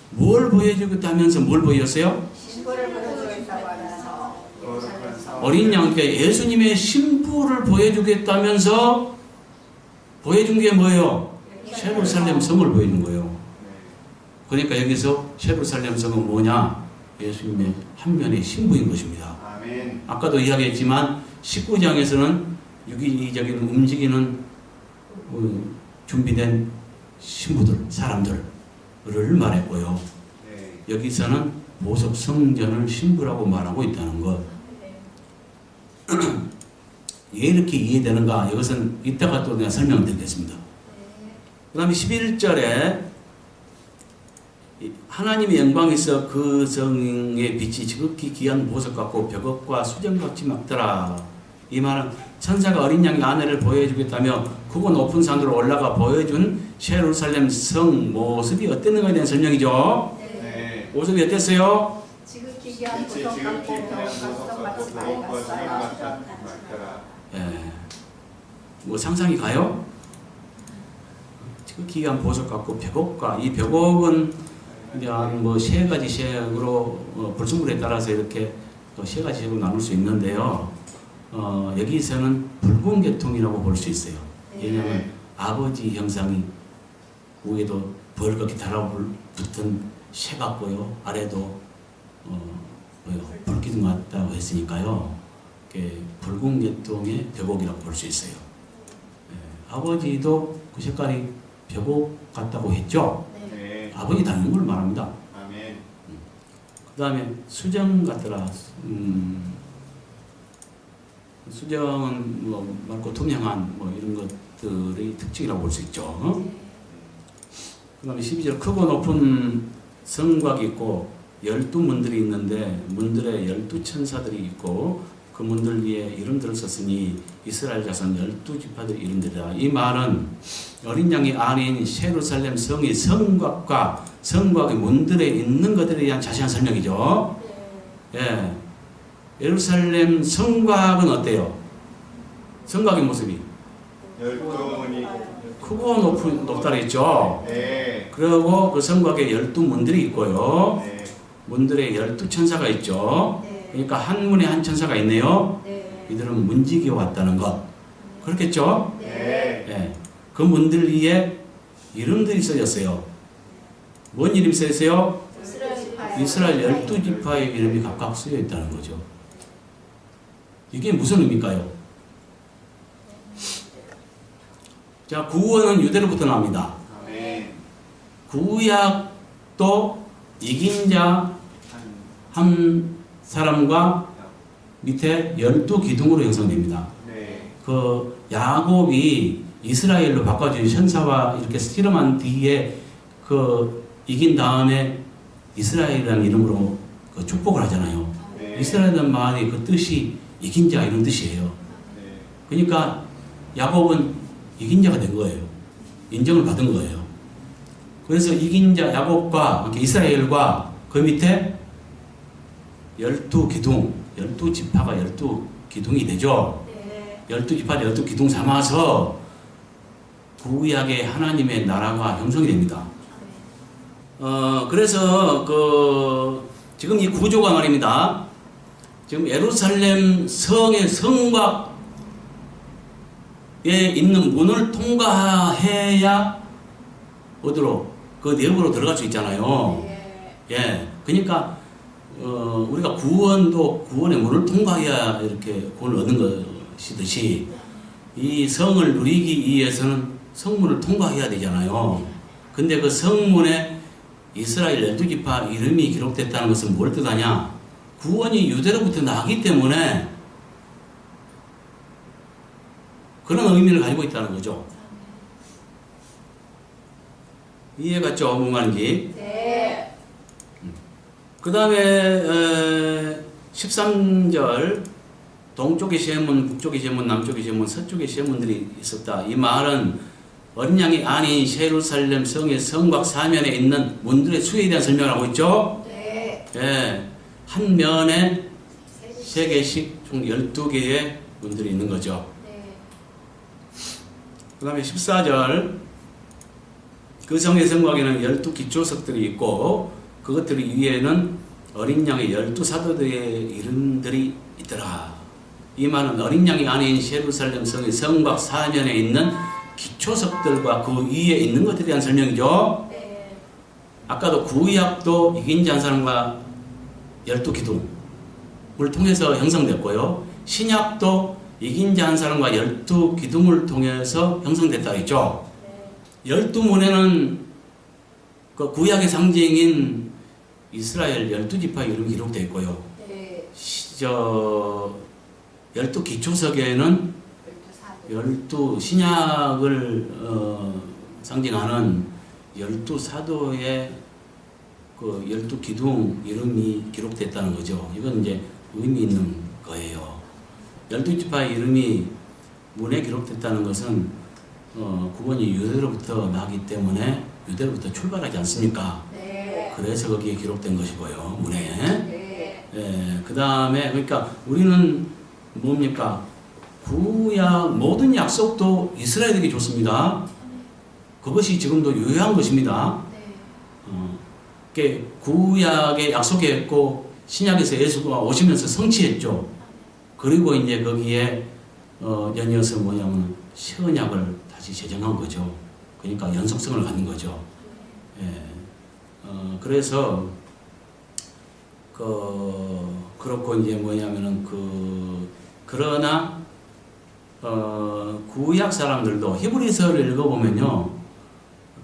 뭘 보여주겠다면서 뭘 보여줬어요? 신부를 보여주겠다고 하면서 예루살렘 성. 어린 양께 예수님의 신부를 보여주겠다면서 보여준 게 뭐예요? 예루살렘 성을 보여준 거예요. 그러니까 여기서 예루살렘 성은 뭐냐? 예수님의 한 면의 신부인 것입니다. 아멘. 아까도 이야기했지만 19장에서는 유기적인 움직이는 준비된 신부들, 사람들을 말했고요. 네. 여기서는 보석 성전을 신부라고 말하고 있다는 것. 왜 이렇게 이해되는가? 이것은 이따가 또 내가 설명드리겠습니다. 그 다음에 11절에 하나님의 영광에서 그 성의 빛이 지극히 귀한 보석 같고 벽업과 수정같이 막더라. 이 말은 천사가 어린 양의 아내를 보여주겠다며 크고 높은 산으로 올라가 보여준 예루살렘 성 모습이 어땠는가에 대한 설명이죠. 네. 모습이 어땠어요? 지극히 귀한 빛이 보석 지극히 같고 귀한 벽과 보석 수정같이 같고 벽과 수정 밝았어요. 같다 말더라. 예. 뭐 상상이 가요? 지극히 귀한 보석 같고 벽옥과 이 벽옥은 이제 뭐 세 가지 색으로 불순물에 따라서 이렇게 또 세 가지 색으로 나눌 수 있는데요. 여기서는 붉은 계통이라고 볼 수 있어요. 왜냐하면 아버지 형상이 위에도 벌겋게 달라붙은 새 같고요. 아래도 불기둥 같다고 했으니까요. 붉은 계통의 벽옥이라고 볼 수 있어요. 아버지도 그 색깔이 벽옥 같다고 했죠. 네. 아버지 닮은 걸 말합니다. 아멘. 그 다음에 수정 같더라. 수정은 뭐 맑고 투명한 뭐 이런 것들의 특징이라고 볼 수 있죠. 그 다음에 12절 크고 높은 성곽이 있고 12문들이 있는데 문들에 12천사들이 있고 그 문들 위에 이름들을 썼으니 이스라엘 자손 12지파들의 이름들이다. 이 말은 어린 양의 아내인 예루살렘 성의 성곽과 성곽의 문들에 있는 것들에 대한 자세한 설명이죠. 예. 예루살렘 성곽은 어때요? 성곽의 모습이 12문이 크고 높다 그랬죠. 네. 그리고 그 성곽에 12문들이 있고요. 네. 문들에 12천사가 있죠. 네. 그러니까 한 문에 한 천사가 있네요. 네. 이들은 문지기에 왔다는 것. 그렇겠죠? 네. 예. 그 문들 위에 이름들이 써졌어요. 뭔 이름이 써있어요? 이스라엘 12지파의 이름이 각각 쓰여 있다는 거죠. 이게 무슨 의미일까요? 자, 구원은 유대로부터 나옵니다. 아멘. 구약도 이긴 자 한 사람과 밑에 12기둥으로 형성됩니다. 네. 그 야곱이 이스라엘로 바꿔준 천사와 이렇게 씨름한 뒤에 그 이긴 다음에 이스라엘이라는 이름으로 그 축복을 하잖아요. 네. 이스라엘이라는 말이 그 뜻이 이긴 자 이런 뜻이에요. 네. 그러니까 야곱은 이긴 자가 된 거예요. 인정을 받은 거예요. 그래서 이긴 자 야곱과 이스라엘과 그 밑에 12기둥, 12지파가 12기둥이 되죠. 12지파, 12기둥 삼아서 구약의 하나님의 나라가 형성이 됩니다. 그래서 지금 이 구조가 말입니다. 지금 예루살렘 성의 성곽에 있는 문을 통과해야 어디로? 그 내부로 들어갈 수 있잖아요. 예. 그러니까 우리가 구원의 문을 통과해야 이렇게 구원을 얻는 것이듯이 이 성을 누리기 위해서는 성문을 통과해야 되잖아요. 근데 그 성문에 이스라엘 12지파 이름이 기록됐다는 것은 뭘 뜻하냐? 구원이 유대로부터 나기 때문에 그런 의미를 가지고 있다는 거죠. 이해갔죠? 뭔 말인지? 네. 그 다음에 13절 동쪽의 세문, 북쪽의 세문, 남쪽의 세문, 서쪽의 세문들이 있었다. 이 말은 어린 양이 안인 예루살렘 성의 성곽 사면에 있는 문들의 수에 대한 설명을 하고 있죠. 네. 예, 한 면에 3개씩 총 12개의 문들이 있는 거죠. 네. 그 다음에 14절, 그 성의 성곽에는 12기초석들이 있고 그것들 위에는 어린 양의 12사도들의 이름들이 있더라. 이 말은 어린 양이 안에 있는 예루살렘 성의 성곽 사면에 있는 기초석들과 그 위에 있는 것들에 대한 설명이죠. 네. 아까도 구약도 이긴 자 한 사람과 12기둥을 통해서 형성됐고요. 신약도 이긴 자 한 사람과 12기둥을 통해서 형성됐다 했죠. 네. 12문에는 그 구약의 상징인 이스라엘 12지파 이름이 기록되어 있고요. 네. 12기초석에는 12 신약을 상징하는 12사도의 그 12기둥 이름이 기록됐다는 거죠. 이건 이제 의미 있는 거예요. 12지파의 이름이 문에 기록됐다는 것은 구원이 유대로부터 나기 때문에 유대로부터 출발하지 않습니까? 네. 그래서 거기에 기록된 것이고요. 문에. 네. 예, 그 다음에 그러니까 우리는 뭡니까? 구약 모든 약속도 이스라엘에게 줬습니다. 그것이 지금도 유효한 것입니다. 네. 구약에 약속했고 신약에서 예수가 오시면서 성취했죠. 그리고 이제 거기에 연이어서 뭐냐면 신약을 다시 제정한 거죠. 그러니까 연속성을 갖는 거죠. 예. 그래서 그렇고 이제 뭐냐면은 그러나 구약 사람들도 히브리서를 읽어보면요,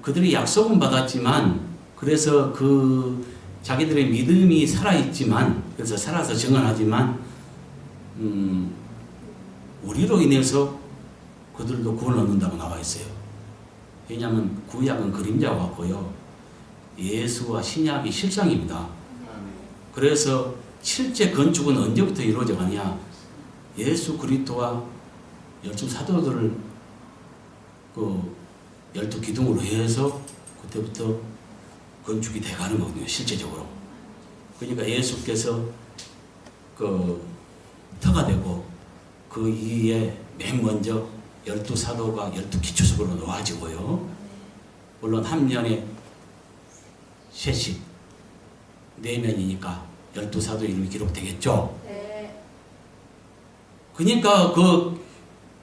그들이 약속은 받았지만 그래서 자기들의 믿음이 살아있지만 그래서 살아서 증언하지만 우리로 인해서 그들도 구원을 얻는다고 나와 있어요. 왜냐하면 구약은 그림자와 같고요, 예수와 신약이 실상입니다. 아멘. 그래서 실제 건축은 언제부터 이루어져 가냐? 예수 그리스도와 12사도들을 12기둥으로 해서 그때부터 건축이 돼가는 거거든요, 실제적으로. 그러니까 예수께서 터가 되고 그 이에 맨 먼저 12사도가 12기초석으로 놓아지고요. 물론 한 면에 셋씩 4면이니까 12사도 이름이 기록되겠죠. 네. 그러니까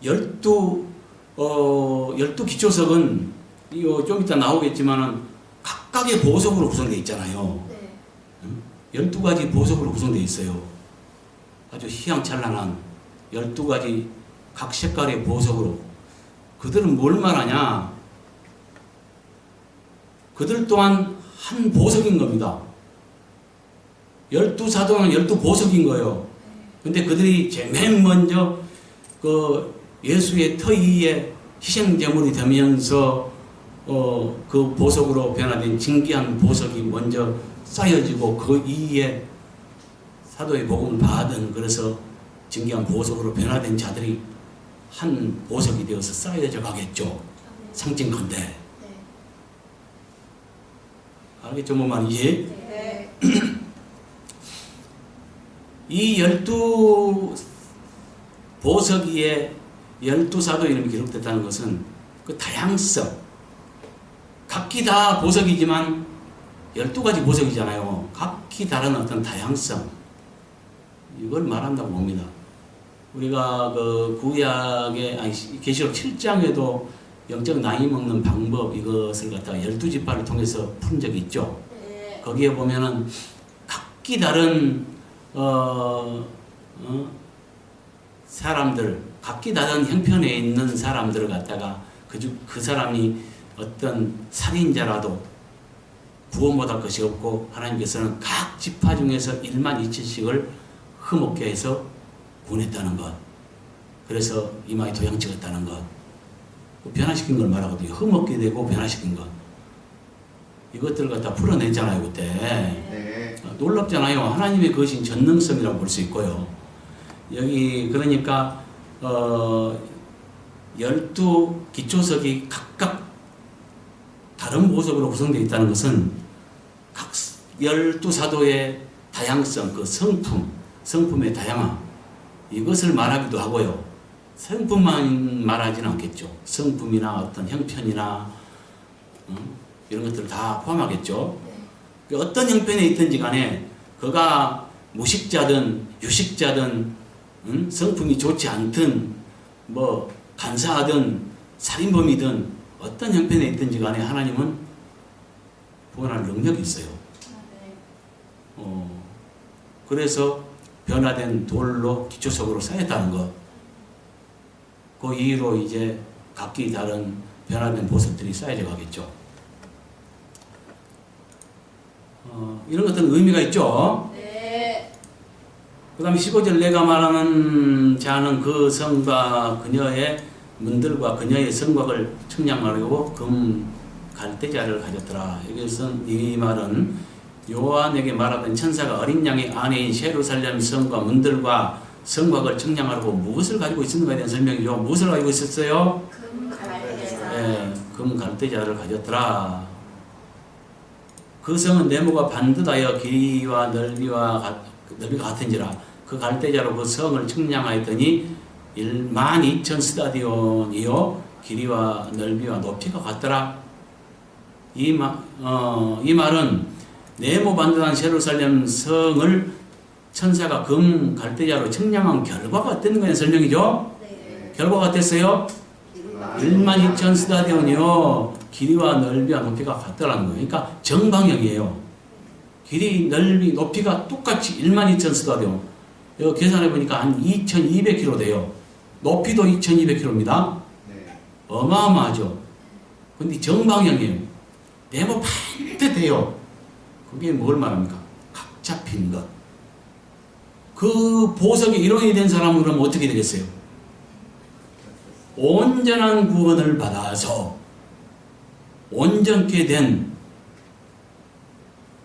12기초석은 이거 좀 이따 나오겠지만은 각각의 보석으로 구성되어 있잖아요. 네. 12가지 보석으로 구성되어 있어요. 아주 희양찬란한 12가지 각 색깔의 보석으로. 그들은 뭘 말하냐? 그들 또한 한 보석인 겁니다. 12사도는 12보석인 거예요. 근데 그들이 제일 맨 먼저 예수의 터 위에 희생제물이 되면서 그 보석으로 변화된 진귀한 보석이 먼저 쌓여지고 그 위에 사도의 복음을 받은, 그래서 진귀한 보석으로 변화된 자들이 한 보석이 되어서 쌓여져 가겠죠. 상징컨대. 네. 알겠죠? 뭐 말이지? 네. 이 12보석 위에 12사도 이름이 기록됐다는 것은 그 다양성, 각기 다 보석이지만 12가지 보석이잖아요. 각기 다른 어떤 다양성, 이걸 말한다고 봅니다. 우리가 계시록 7장에도 영적 나이 먹는 방법, 이것을 갖다가 12지파를 통해서 푼 적이 있죠. 네. 거기에 보면은 각기 다른 사람들, 각기 다른 형편에 있는 사람들을 갖다가 그 사람이 어떤 살인자라도 구원받을 것이 없고, 하나님께서는 각 지파 중에서 1만 2천씩을 흠없게 해서 구원했다는 것. 그래서 이마에 도장 찍었다는 것. 변화시킨 걸 말하거든요. 흠없게 되고 변화시킨 것. 이것들을 갖다 풀어냈잖아요, 그때. 네. 놀랍잖아요. 하나님의 그것인 전능성이라고 볼 수 있고요. 여기 그러니까 12기초석이 각각 다른 보석으로 구성되어 있다는 것은 각 12사도의 다양성, 그 성품의 다양함, 이것을 말하기도 하고요. 성품만 말하지는 않겠죠. 성품이나 어떤 형편이나 이런 것들을 다 포함하겠죠. 어떤 형편에 있든지 간에 그가 무식자든 유식자든 성품이 좋지 않든 뭐 간사하든 살인범이든 어떤 형편에 있든지 간에 하나님은 구원할 능력이 있어요. 그래서 변화된 돌로 기초석으로 쌓였다는 것. 그 이후로 이제 각기 다른 변화된 보석들이 쌓여져 가겠죠. 이런 것들은 의미가 있죠. 네. 그 다음에 15절 내가 말하는 자는 그 성과 그녀의 문들과 그녀의 성곽을 측량하려고 금 갈대자를 가졌더라. 이것은 이 말은 요한에게 말하던 천사가 어린 양의 아내인 예루살렘 성과 문들과 성곽을 측량하려고 무엇을 가지고 있었는가에 대한 설명이죠. 무엇을 가지고 있었어요? 금 갈대자. 네, 금 갈대자를 가졌더라. 그 성은 네모가 반듯하여 길이와 넓이가 같은지라. 그 갈대자로 그 성을 측량하였더니 12,000 스타디온이요 길이와 넓이와 높이가 같더라. 이 말은 네모 반듯한 예루살렘 성을 천사가 금 갈대자로 측량한 결과가 어땠는가에 설명이죠. 네. 결과가 어땠어요? 12,000 스타디온이요 길이와 넓이와 높이가 같더라는 거예요. 그러니까 정방형이에요. 길이, 넓이, 높이가 똑같이 12,000 스타디온. 이거 계산해 보니까 한 2,200km 돼요. 높이도 2,200km입니다. 네. 어마어마하죠. 근데 정방형이에요. 네모 반듯해요. 그게 뭘 말합니까? 각 잡힌 것. 그 보석의 일원이 된 사람은 그럼 어떻게 되겠어요? 온전한 구원을 받아서 온전케 된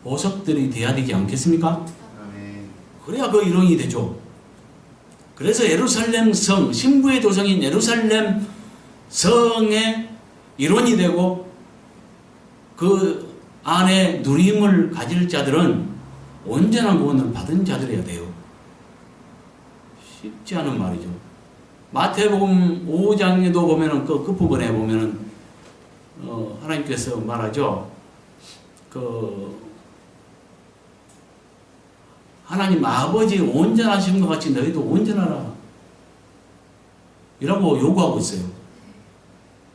보석들이 돼야 되지 않겠습니까? 아멘. 그래야 그 일원이 되죠. 그래서 예루살렘 성, 신부의 도성인 예루살렘 성의 일원이 되고 그 안에 누림을 가질 자들은 온전한 구원을 받은 자들이어야 돼요. 쉽지 않은 말이죠. 마태복음 5장에도 보면은 그 끝부분에 보면은 하나님께서 말하죠. 하나님 아버지 온전하신 것 같이 너희도 온전하라. 이라고 요구하고 있어요.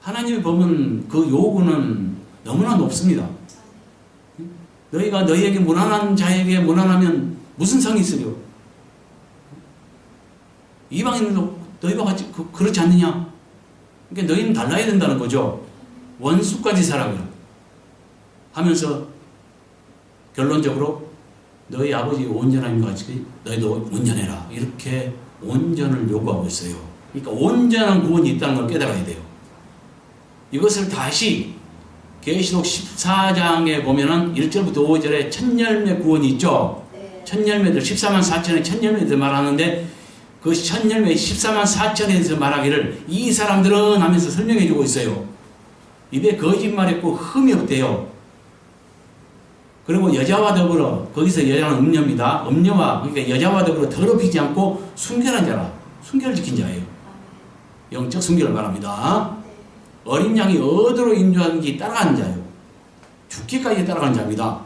하나님이 보면 그 요구는 너무나 높습니다. 너희가 너희에게 무난한 자에게 무난하면 무슨 상이 있으려? 이방인들도 너희가 같이 그렇지 않느냐? 그러니까 너희는 달라야 된다는 거죠. 원수까지 사랑해라 하면서 결론적으로 너희 아버지 온전한 것 같이 너희도 온전해라. 이렇게 온전을 요구하고 있어요. 그러니까 온전한 구원이 있다는 걸 깨달아야 돼요. 이것을 다시 계시록 14장에 보면은 1절부터 5절에 천열매 구원이 있죠. 네. 천열매들 14만 4천의 천열매들 말하는데 그 천열매 14만 4천에 대해서 말하기를 이 사람들은 하면서 설명해 주고 있어요. 입에 거짓말했고 흠이 없대요. 그리고 여자와 더불어, 거기서 여자는 음녀입니다. 음녀와, 그러니까 여자와 더불어 더럽히지 않고 순결한 자라. 순결을 지킨 자예요. 영적 순결을 말합니다. 어린 양이 어디로 인도하는지 따라가는 자예요. 죽기까지 따라가는 자입니다.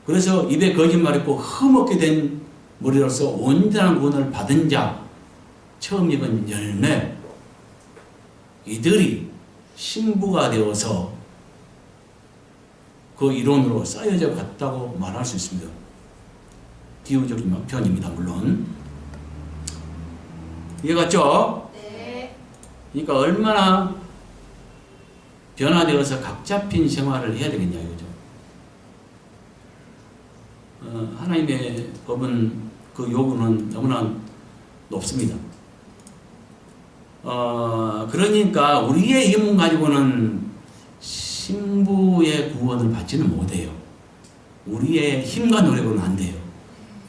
그래서 입에 거짓말했고 흠없게 된 머리로서 온전한 구원을 받은 자, 처음 읽은 열매, 이들이 신부가 되어서 그 이론으로 쌓여져 갔다고 말할 수 있습니다. 비유적인 표현입니다. 물론 이해갔죠? 네. 그러니까 얼마나 변화되어서 각 잡힌 생활을 해야 되겠냐 이거죠. 하나님의 법은 그 요구는 너무나 높습니다. 그러니까 우리의 힘을 가지고는 신부의 구원을 받지는 못해요. 우리의 힘과 노력으로는 안 돼요.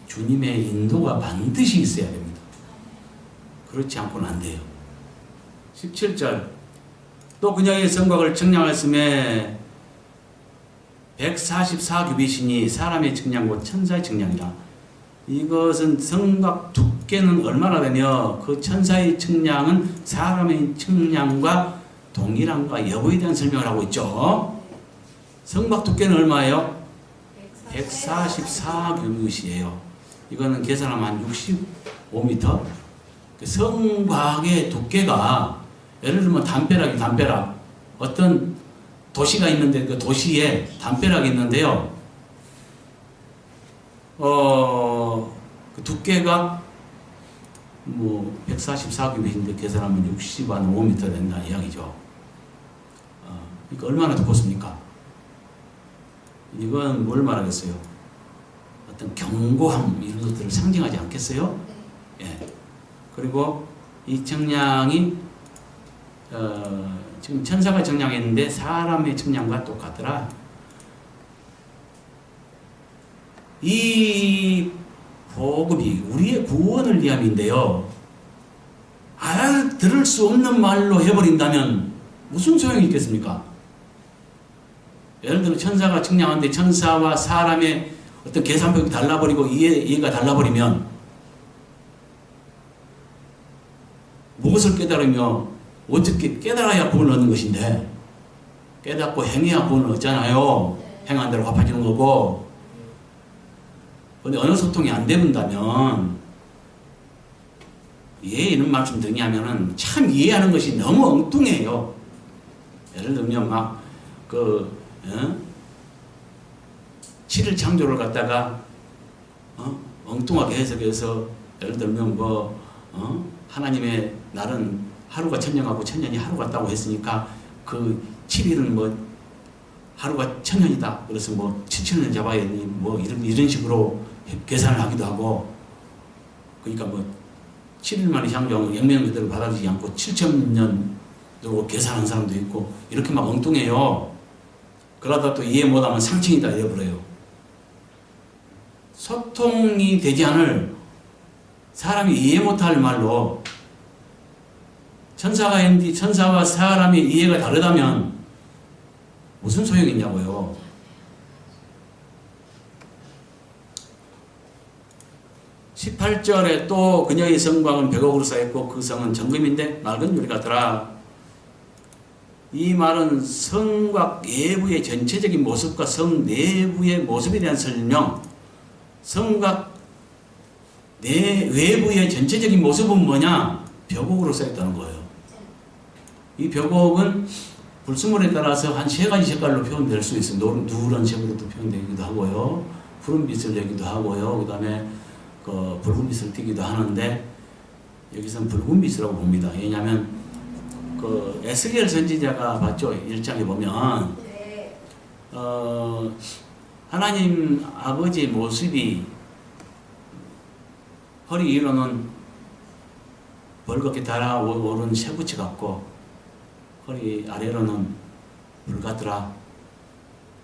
주님의 인도가 반드시 있어야 됩니다. 그렇지 않고는 안 돼요. 17절 또 그녀의 성곽을 측량하였음에 144규빗이니 사람의 측량과 천사의 측량이라. 이것은 성곽 두께는 얼마나 되며 그 천사의 측량은 사람의 측량과 동일한가 여부에 대한 설명을 하고 있죠. 성곽 두께는 얼마예요? 144규빗이에요. 이거는 계산하면 한 65m. 성곽의 두께가 예를 들면 담벼락 어떤 도시가 있는데 그 도시에 담벼락이 있는데요. 그 두께가 뭐 144규빗인데 계산하면 65m 된다는 이야기죠. 그러니까 얼마나 두껍습니까? 이건 뭘 말하겠어요? 어떤 견고함 이런 것들을 상징하지 않겠어요? 예. 그리고 이 측량이 지금 천사가 측량했는데 사람의 측량과 똑같더라. 이 복음이 우리의 구원을 위함인데요. 알아들을 수 없는 말로 해버린다면 무슨 소용이 있겠습니까? 예를 들어 천사가 측량하는데 천사와 사람의 어떤 계산법이 달라버리고 이해가 달라버리면 무엇을 깨달으며 어떻게 깨달아야 구원을 얻는 것인데 깨닫고 행해야 구원을 얻잖아요. 행한 대로 갚아지는 거고. 그런데 어느 소통이 안 된다면 왜 이런 말씀 드리냐면은 참 이해하는 것이 너무 엉뚱해요. 예를 들면 막 칠일 창조를 갖다가 엉뚱하게 해석해서 예를 들면 하나님의 날은 하루가 천년하고 천년이 하루 같다고 했으니까 그 7일은 뭐 하루가 천년이다. 그래서 뭐 7천년 잡아야 되니 뭐 이런 식으로 계산을 하기도 하고. 그러니까 뭐 7일 만에 창조한 영명 그대로 받아들이지 않고 7천년으로 계산하는 사람도 있고 이렇게 막 엉뚱해요. 그러다 또 이해 못하면 상칭이다 이래버려요. 소통이 되지 않을 사람이 이해 못할 말로 천사가 있는데 천사와 사람의 이해가 다르다면 무슨 소용이 있냐고요. (18절에) 또 그녀의 성곽은 벽옥으로 쌓였고 그 성은 정금인데 맑은 유리 같더라. 이 말은 성곽 외부의 전체적인 모습과 성 내부의 모습에 대한 설명. 성곽 외부의 전체적인 모습은 뭐냐? 벽옥으로 쌓였다는 거예요. 이 벽옥은 불순물에 따라서 한 3가지 색깔로 표현될 수 있어요. 누런 색으로도 표현되기도 하고요. 푸른 빛을 내기도 하고요. 그 다음에 붉은 빛을 띠기도 하는데 여기서는 붉은 빛이라고 봅니다. 왜냐하면 에스겔 선지자가 봤죠. 1장에 보면 하나님 아버지의 모습이 허리 위로는 벌겋게 달아오른 쇠붙이 같고 허리 아래로는 불 같더라.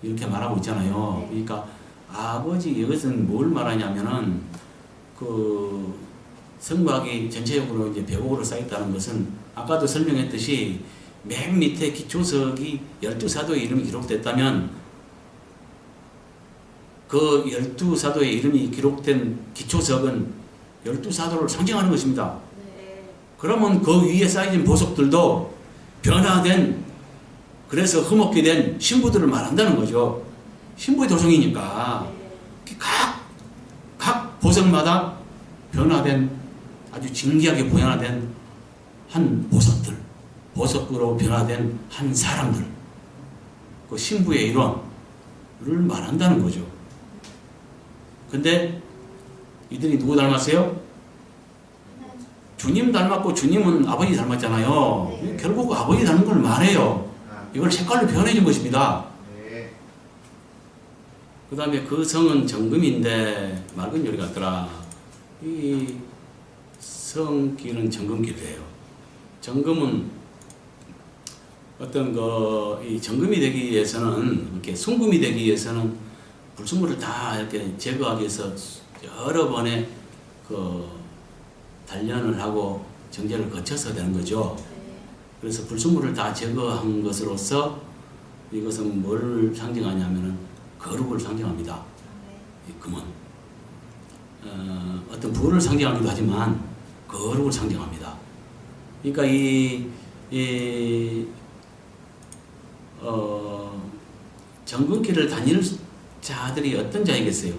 이렇게 말하고 있잖아요. 그러니까 아버지 이것은 뭘 말하냐면은 성곽이 전체적으로 이제 벽옥으로 쌓였다는 것은 아까도 설명했듯이 맨 밑에 기초석이 12사도의 이름이 기록됐다면 그 12사도의 이름이 기록된 기초석은 12사도를 상징하는 것입니다. 그러면 그 위에 쌓여진 보석들도 변화된, 그래서 흠없게 된 신부들을 말한다는 거죠. 신부의 도성이니까 각 보석마다 변화된, 아주 진기하게 변화된 한 보석으로 변화된 한 사람들, 그 신부의 일원을 말한다는 거죠. 근데 이들이 누구 닮았어요? 주님 닮았고, 주님은 아버지 닮았잖아요. 결국 아버지 닮은 걸 말해요. 이걸 색깔로 표현해 준 것입니다. 그 다음에 그 성은 정금인데 맑은 유리 같더라. 이 성길은 정금길이에요. 정금은 어떤 이 정금이 되기 위해서는, 이렇게 순금이 되기 위해서는 불순물을 다 이렇게 제거하기 위해서 여러 번의 단련을 하고 정제를 거쳐서 되는 거죠. 그래서 불순물을 다 제거한 것으로서 이것은 뭘 상징하냐면은 거룩을 상징합니다. 이 금은 어떤 부를 상징하기도 하지만 거룩을 상징합니다. 그러니까 정금길을 다닐 자들이 어떤 자이겠어요?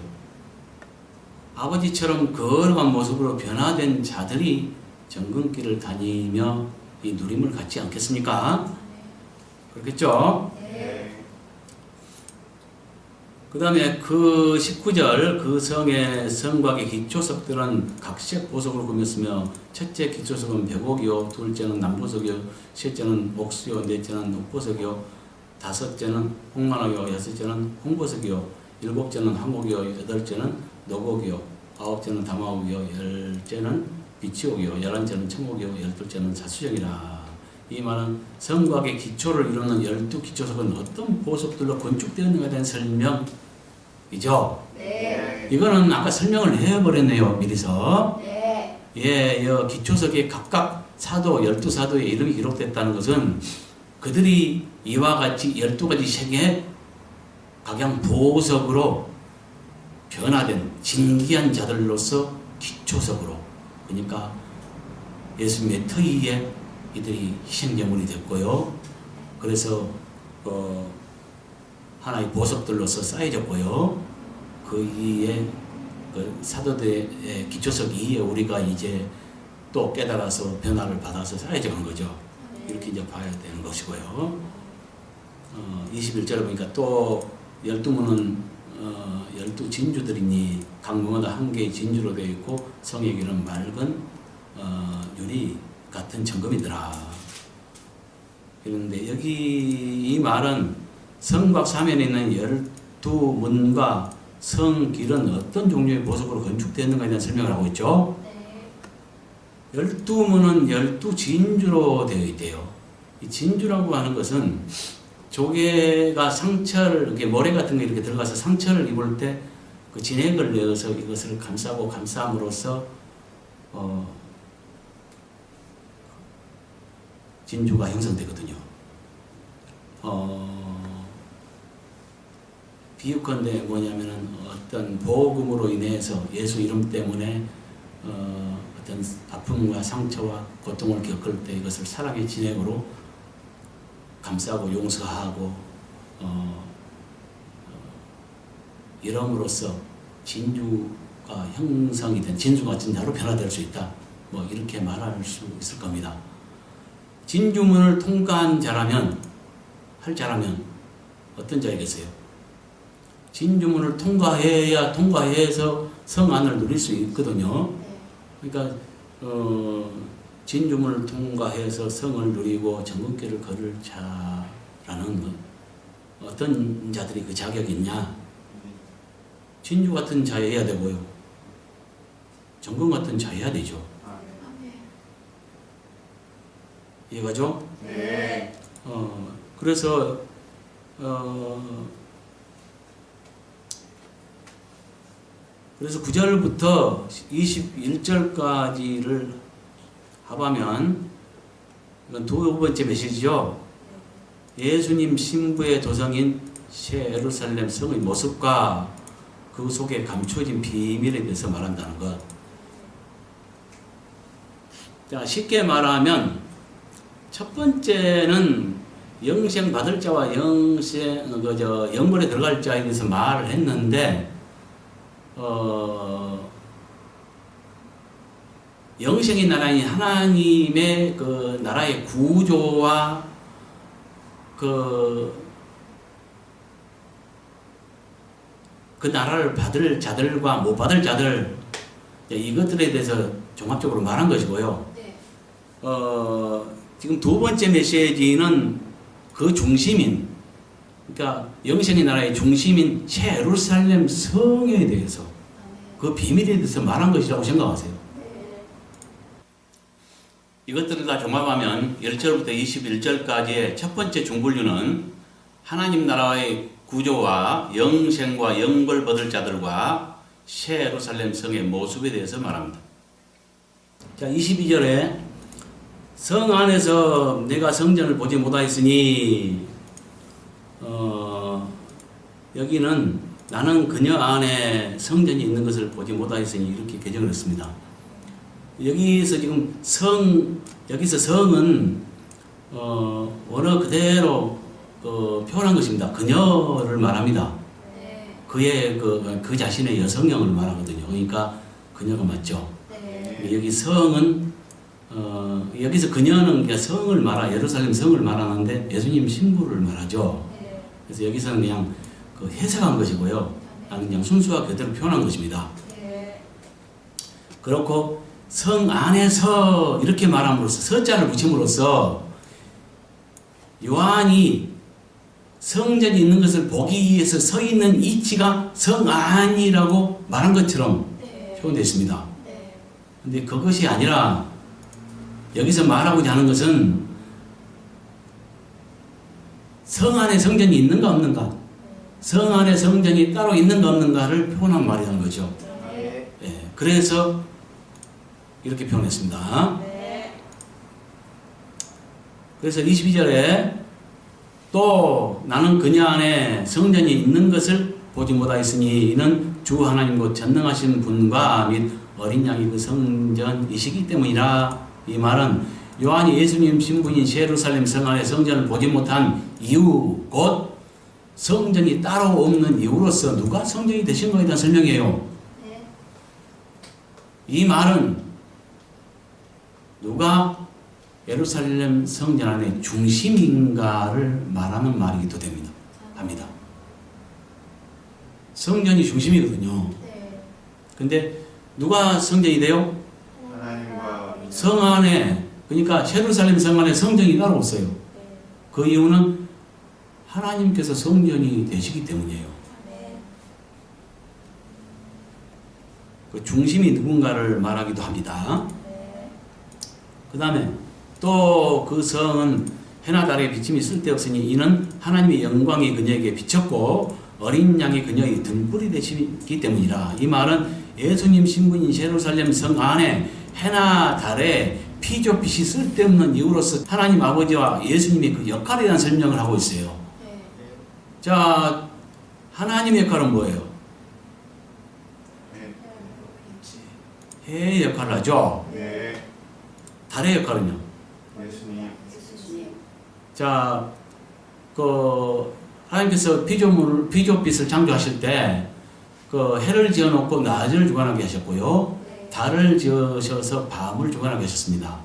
아버지처럼 거룩한 모습으로 변화된 자들이 정금길을 다니며 이 누림을 갖지 않겠습니까? 그렇겠죠? 네. 그 다음에 그 19절 그 성의 성곽의 기초석들은 각색 보석으로 꾸몄으며 첫째 기초석은 벽옥이요 둘째는 남보석이요 셋째는 옥수요 넷째는 옥보석이요 다섯째는 홍만옥이요 여섯째는 홍보석이요 일곱째는 황옥이요 여덟째는 노곡이요 아홉째는 담화옥이요 열째는 비치옥이요 열한째는 청옥이요 열둘째는 사수정이라. 이 말은 성곽의 기초를 이루는 12기초석은 어떤 보석들로 건축되었는가에 대한 설명이죠. 네. 이거는 아까 설명을 해버렸네요. 미리서. 네. 예, 기초석에 각각 사도, 12사도의 이름이 기록됐다는 것은 그들이 이와 같이 12가지 색의 각양 보석으로 변화된 진귀한 자들로서 기초석으로, 그러니까 예수님의 터이에 이들이 희생제물이 됐고요. 그래서 하나의 보석들로서 쌓여졌고요. 그 이에 그 사도들의 기초석 이에 우리가 이제 또 깨달아서 변화를 받아서 쌓여져간 거죠. 이렇게 이제 봐야 되는 것이고요. 21절에 보니까 또 12문은 12진주들이니 강문마다 한 개의 진주로 되어 있고 성의 길은 맑은 유리 같은 정금이더라. 그런데 여기 이 말은 성곽 사면에 있는 12문과 성길은 어떤 종류의 보석으로 건축되었는가에 대한 설명을 하고 있죠. 12문은 12진주로 되어 있대요. 이 진주라고 하는 것은 조개가 상처를, 이렇게 모래 같은 거 이렇게 들어가서 상처를 입을 때 그 진액을 내어서 이것을 감싸고 감싸함으로써 진주가 형성되거든요. 비유컨대 뭐냐면은 어떤 복음으로 인해서 예수 이름 때문에 어떤 아픔과 상처와 고통을 겪을 때 이것을 사랑의 진액으로 감싸고 용서하고 이름으로써 진주가 형성이 된 진주 같은 자로 변화될 수 있다. 뭐 이렇게 말할 수 있을 겁니다. 진주문을 통과한 자라면, 할 자라면 어떤 자이겠어요? 진주문을 통과해서 성안을 누릴 수 있거든요. 그러니까 진주문을 통과해서 성을 누리고 정금길을 걸을 자라는 어떤 자들이 그 자격이 있냐? 진주 같은 자여야 되고요. 정금 같은 자여야 되죠. 이해가죠? 네. 그래서 그래서 9절부터 21절까지를 합하면 이건 두 번째 메시지죠. 예수님 신부의 도성인 새 예루살렘 성의 모습과 그 속에 감춰진 비밀에 대해서 말한다는 것. 자, 쉽게 말하면 첫 번째는 영생 받을 자와 영벌에 들어갈 자에 대해서 말을 했는데 영생의 나라인 하나님의 그 나라의 구조와 그 나라를 받을 자들과 못 받을 자들, 이것들에 대해서 종합적으로 말한 것이고요. 네. 지금 두 번째 메시지는 그 중심인, 그러니까 영생의 나라의 중심인 새 예루살렘 성에 대해서, 그 비밀에 대해서 말한 것이라고 생각하세요. 이것들을 다 종합하면 1절부터 21절까지의 첫 번째 중분류는 하나님 나라의 구조와 영생과 영벌 받을 자들과 새 예루살렘 성의 모습에 대해서 말합니다. 자, 22절에 성 안에서 내가 성전을 보지 못하였으니 여기는 나는 그녀 안에 성전이 있는 것을 보지 못하였으니 이렇게 개정을 했습니다. 여기서 지금 여기서 성은 원어 그대로 표현한 것입니다. 그녀를 말합니다. 그의 그 자신의 여성형을 말하거든요. 그러니까 그녀가 맞죠. 여기 성은 여기서 그녀는 그냥 성을 예루살렘 성을 말하는데 예수님 신부를 말하죠. 그래서 여기서는 그냥 해석한 것이고요. 나는 그냥 순수하게 그대로 표현한 것입니다. 그렇고 성 안에서 이렇게 말함으로써 서자를 붙임으로써 요한이 성전이 있는 것을 보기 위해서 서 있는 위치가 성 안이라고 말한 것처럼 표현되어 있습니다. 근데 그것이 아니라 여기서 말하고자 하는 것은 성 안에 성전이 있는가 없는가, 성 안에 성전이 따로 있는가 없는가를 표현한 말이라는 거죠. 그래서 이렇게 표현했습니다. 그래서 22절에 또 나는 그녀 안에 성전이 있는 것을 보지 못하였으니 이는 주 하나님 곧 전능하신 분과 및 어린 양이 그 성전이시기 때문이라. 이 말은 요한이 예수님 신부인 예루살렘 성 안에 성전을 보지 못한 이유, 곧 성전이 따로 없는 이유로서 누가 성전이 되신 것에 대한 설명이에요. 이 말은 누가 예루살렘 성전 안에 중심인가를 말하는 말이기도 합니다. 성전이 중심이거든요. 근데 누가 성전이 돼요? 하나님과 성 안에, 그러니까 예루살렘 성 안에 성전이 따로 없어요. 그 이유는 하나님께서 성전이 되시기 때문이에요. 그 중심이 누군가를 말하기도 합니다. 그 다음에 또 그 성은 해나 달의 비침이 쓸데없으니 이는 하나님의 영광이 그녀에게 비쳤고 어린 양이 그녀의 등불이 되시기 때문이라. 이 말은 예수님 신부인 예루살렘 성 안에 해나 달의 피조빛이 쓸데없는 이유로서 하나님 아버지와 예수님의 그 역할에 대한 설명을 하고 있어요. 자, 하나님의 역할은 뭐예요? 해의 역할을 하죠. 달의 역할은요? 예수님. 자, 하나님께서 피조빛을 창조하실 때, 해를 지어놓고 낮을 주관하게 하셨고요. 달을 지으셔서 밤을 주관하게 하셨습니다.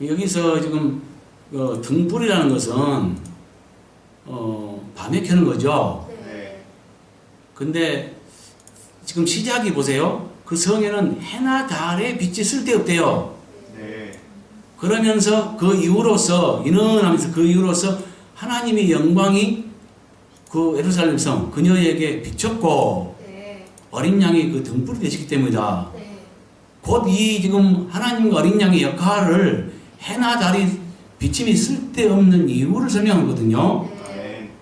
여기서 지금, 등불이라는 것은, 밤에 켜는 거죠. 근데, 지금 시작이 보세요. 그 성에는 해나 달의 빛이 쓸데없대요. 그러면서 그 이후로서 인원하면서 그 이후로서 하나님의 영광이 그 예루살렘 성 그녀에게 비쳤고 어린 양이 그 등불이 되시기 때문이다. 곧 이 지금 하나님과 어린 양의 역할을 해나 달이 비침이 쓸데없는 이유를 설명하거든요.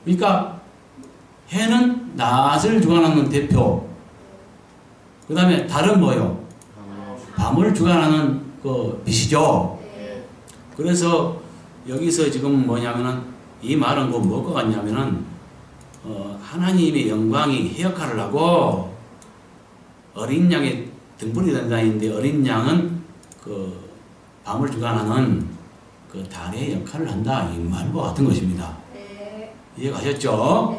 그러니까 해는 낮을 주관하는 대표, 그 다음에 달은 뭐예요? 밤을 주관하는 그 빛이죠. 그래서 여기서 지금 뭐냐면은 이 말은 뭐 무엇과 같냐면은 하나님의 영광이 해 역할을 하고 어린 양의 등불이 된다는데 어린 양은 그 밤을 주관하는 그 달의 역할을 한다 이 말과 같은 것입니다. 이해가셨죠?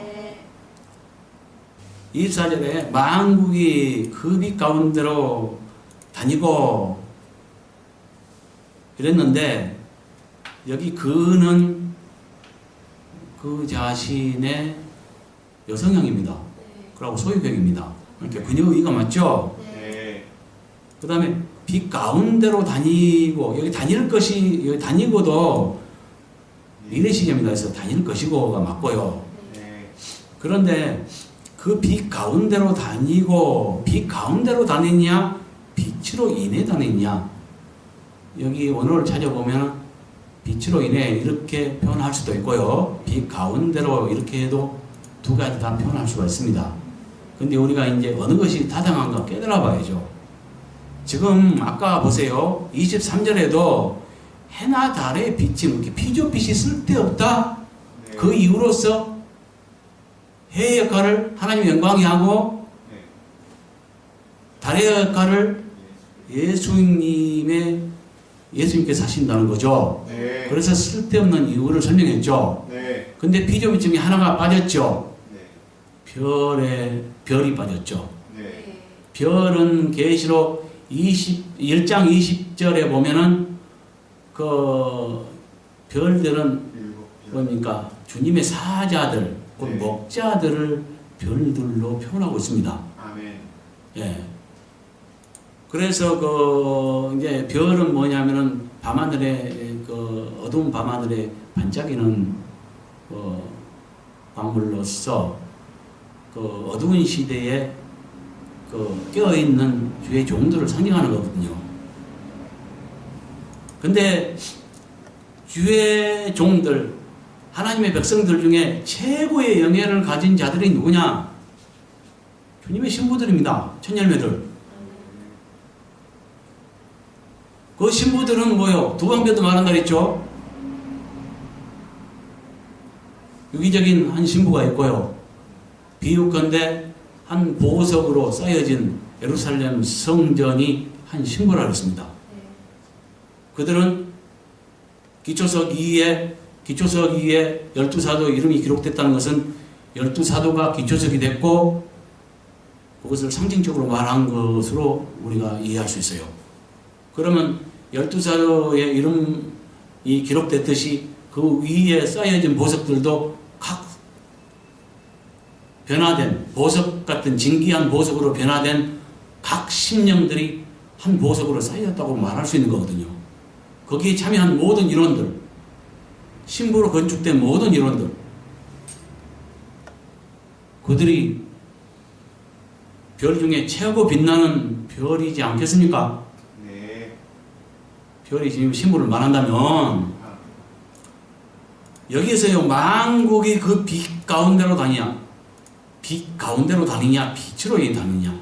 24절에 만국이 그 빛 가운데로 다니고 이랬는데 여기 그는 그 자신의 여성형입니다. 그리고 소유격입니다. 그러니까 그녀의 의가 맞죠? 그 다음에 빛 가운데로 다니고 여기 다닐 것이 여기 다니고도 미래시제입니다. 그래서 다닐 것이고가 맞고요. 그런데 그 빛 가운데로 다니고 빛 가운데로 다니냐 빛으로 인해 다니냐 여기 원어를 찾아보면 빛으로 인해 이렇게 표현할 수도 있고요. 빛 가운데로 이렇게 해도 두 가지 다 표현할 수가 있습니다. 근데 우리가 이제 어느 것이 타당한가 깨달아 봐야죠. 지금 아까 보세요. 23절에도 해나 달의 빛이 이렇게 피조빛이 쓸데없다. 네. 그 이유로서 해의 역할을 하나님의 영광이 하고 네. 달의 역할을 예수님께서 하신다는 거죠. 네. 그래서 쓸데없는 이유를 설명했죠. 네. 근데 피조빛 중에 하나가 빠졌죠. 네. 별이 빠졌죠. 네. 별은 계시록 1장 20절에 보면은 그 별들은 일곱 별. 뭡니까? 주님의 사자들, 그 네. 목자들을 별들로 표현하고 있습니다. 아멘. 예. 그래서 그 이제 별은 뭐냐면은 밤하늘에 그 어두운 밤하늘에 반짝이는 광물로서 그 어두운 시대에 그 깨어있는 주의 종들을 상징하는 거거든요. 근데 주의 종들, 하나님의 백성들 중에 최고의 영예를 가진 자들이 누구냐? 주님의 신부들입니다. 천열매들. 그 신부들은 뭐요? 두방변도 말한다 그랬죠? 유기적인 한 신부가 있고요. 비유컨대 한 보석으로 쌓여진 예루살렘 성전이 한 신부라 그랬습니다. 그들은 기초석 2에 12사도 이름이 기록됐다는 것은 12사도가 기초석이 됐고 그것을 상징적으로 말한 것으로 우리가 이해할 수 있어요. 그러면 12사도의 이름이 기록됐듯이 그 위에 쌓여진 보석들도 각 변화된 보석 같은 진귀한 보석으로 변화된 각 심령들이 한 보석으로 쌓였다고 말할 수 있는 거거든요. 거기에 참여한 모든 인원들, 신부로 건축된 모든 인원들, 그들이 별 중에 최고 빛나는 별이지 않겠습니까? 네. 별이 지금 신부를 말한다면 아. 여기에서요 만국이 그 빛 가운데로 다니냐, 빛 가운데로 다니냐, 빛으로 다니냐.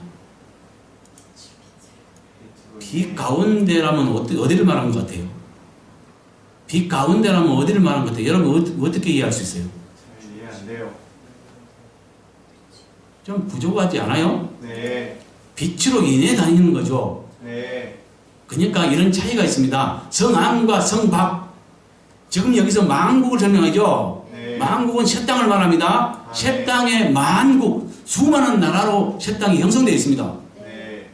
빛 가운데라면 어디를 말하는 것 같아요? 빛 가운데라면 어디를 말하는 것 같아요? 여러분 어떻게 이해할 수 있어요? 잘 이해 안 돼요. 좀 부족하지 않아요? 네. 빛으로 인해 다니는 거죠. 네. 그러니까 이런 차이가 있습니다. 성안과 성박. 지금 여기서 만국을 설명하죠. 네. 만국은 새 땅을 말합니다. 새 땅의 만국, 수많은 나라로 새 땅이 형성되어 있습니다. 네.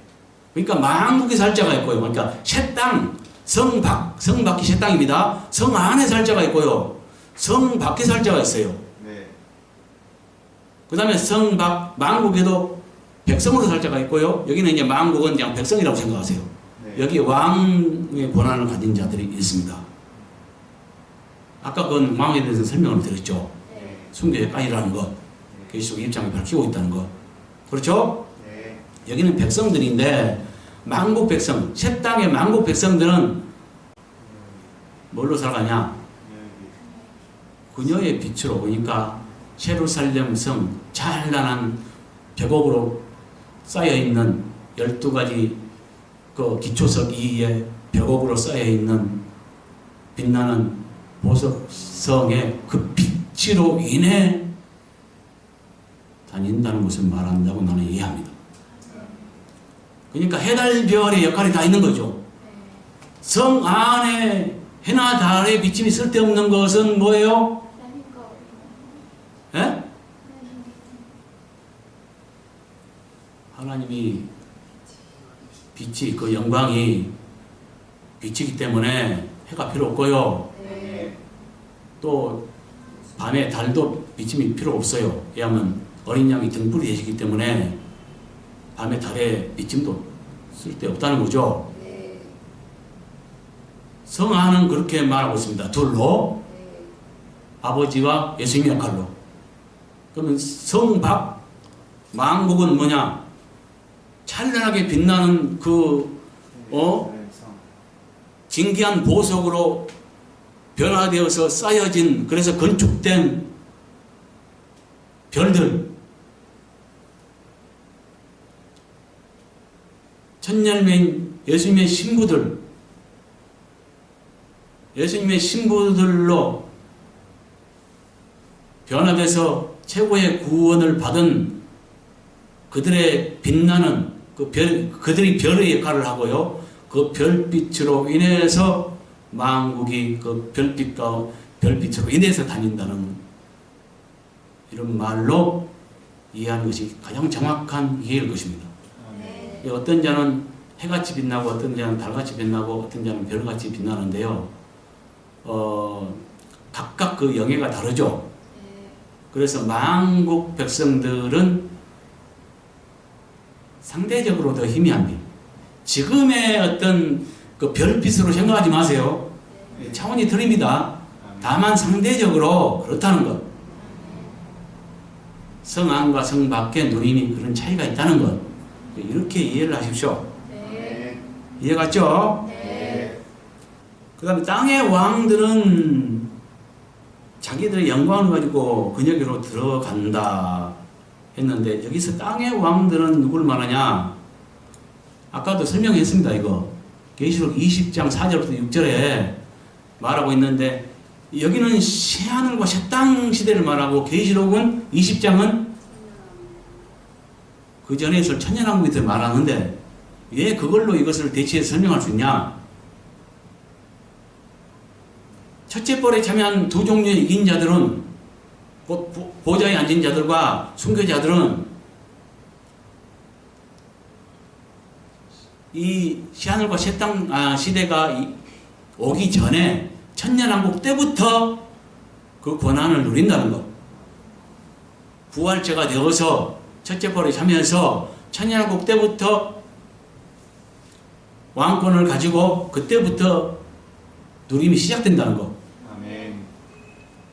그러니까 만국의 살자가 있고요. 그러니까 새 땅, 성밖이 새 땅입니다. 성 안에 살자가 있고요. 성 밖에 살자가 있어요. 네. 그 다음에 성밖, 만국에도 백성으로 살자가 있고요. 여기는 이제 만국은 그냥 백성이라고 생각하세요. 네. 여기 왕의 권한을 가진 자들이 있습니다. 아까 그 왕에 대해서 설명을 드렸죠. 네. 순교의 까이라는 것, 계시록 입장을 밝히고 있다는 것. 그렇죠? 네. 여기는 백성들인데 만국 백성, 새 땅의 만국 백성들은 뭘로 살아가냐? 그녀의 빛으로. 그러니까 예루살렘 성 찬란한 벽옥으로 쌓여있는 12가지 그 기초석 위에 벽옥으로 쌓여있는 빛나는 보석성의 그 빛으로 인해 다닌다는 것을 말한다고 나는 이해합니다. 그러니까 해달 별의 역할이 다 있는 거죠. 성 안에 해나 달의 비침이 쓸데없는 것은 뭐예요? 예? 하나님이 빛이, 그 영광이 빛이기 때문에 해가 필요 없고요. 네. 또 밤에 달도 비침이 필요 없어요. 왜냐하면 어린 양이 등불이 되시기 때문에 밤에 달의 비침도 쓸데없다는 거죠. 성 안은 그렇게 말하고 있습니다. 둘로, 아버지와 예수님의 역할로. 그러면 성 밖, 만국은 뭐냐? 찬란하게 빛나는 진귀한 보석으로 변화되어서 쌓여진, 그래서 건축된 별들, 천열매인 예수님의 신부들, 예수님의 신부들로 변화돼서 최고의 구원을 받은 그들의 빛나는 그들이 별의 역할을 하고요. 그 별빛으로 인해서 만국이 그 별빛으로 인해서 다닌다는 이런 말로 이해하는 것이 가장 정확한 이해일 것입니다. 어떤 자는 해같이 빛나고 어떤 자는 달같이 빛나고 어떤 자는 별같이 빛나는데요. 각각 그 영예가 다르죠. 그래서 만국 백성들은 상대적으로 더 희미합니다. 지금의 어떤 그 별빛으로 생각하지 마세요. 차원이 틀립니다. 다만 상대적으로 그렇다는 것. 성 안과 성 밖의 누림이 그런 차이가 있다는 것. 이렇게 이해를 하십시오. 이해 갔죠? 그 다음에 땅의 왕들은 자기들의 영광을 가지고 근역으로 들어간다 했는데, 여기서 땅의 왕들은 누굴 말하냐? 아까도 설명했습니다. 이거 계시록 20장 4절부터 6절에 말하고 있는데, 여기는 새하늘과 새 땅 시대를 말하고, 계시록은 20장은 그 전에 있을 천년왕국에 대해 말하는데, 왜 그걸로 이것을 대체해서 설명할 수 있냐? 첫째 벌에 참여한 두 종류의 이긴 자들은, 곧 보좌에 앉은 자들과 순교자들은 이 새하늘과 새 땅 시대가 오기 전에 천년왕국 때부터 그 권한을 누린다는 것. 부활체가 되어서 첫째 벌에 참여해서 천년왕국 때부터 왕권을 가지고 그때부터 누림이 시작된다는 것. 아멘.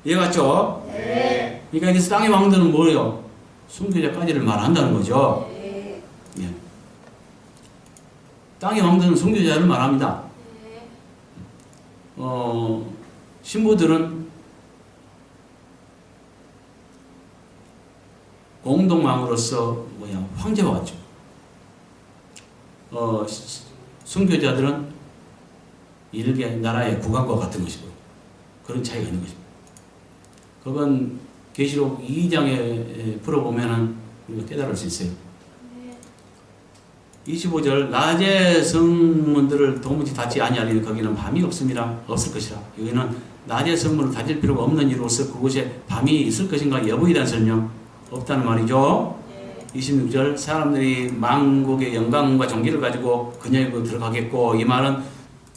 이해갔죠? 네. 그러니까 여기서 땅의 왕들은 뭐예요? 순교자까지를 말한다는 거죠. 네. 예. 땅의 왕들은 순교자를 말합니다. 신부들은 공동왕으로서 황제와 같죠. 순교자들은 일개 나라의 국왕과 같은 것이고, 그런 차이가 있는 것입니다. 그건 계시록 2장에 풀어보면은 우리가 깨달을 수 있어요. 25절, 낮의 성문들을 도무지 닫지 아니하리니 거기는 밤이 없습니다. 없을 것이라. 여기는 낮의 성문을 닫을 필요가 없는 이로서 그곳에 밤이 있을 것인가 여부에 대한 설명 없다는 말이죠. 26절, 사람들이 만국의 영광과 존귀를 가지고 그녀에게 들어가겠고, 이 말은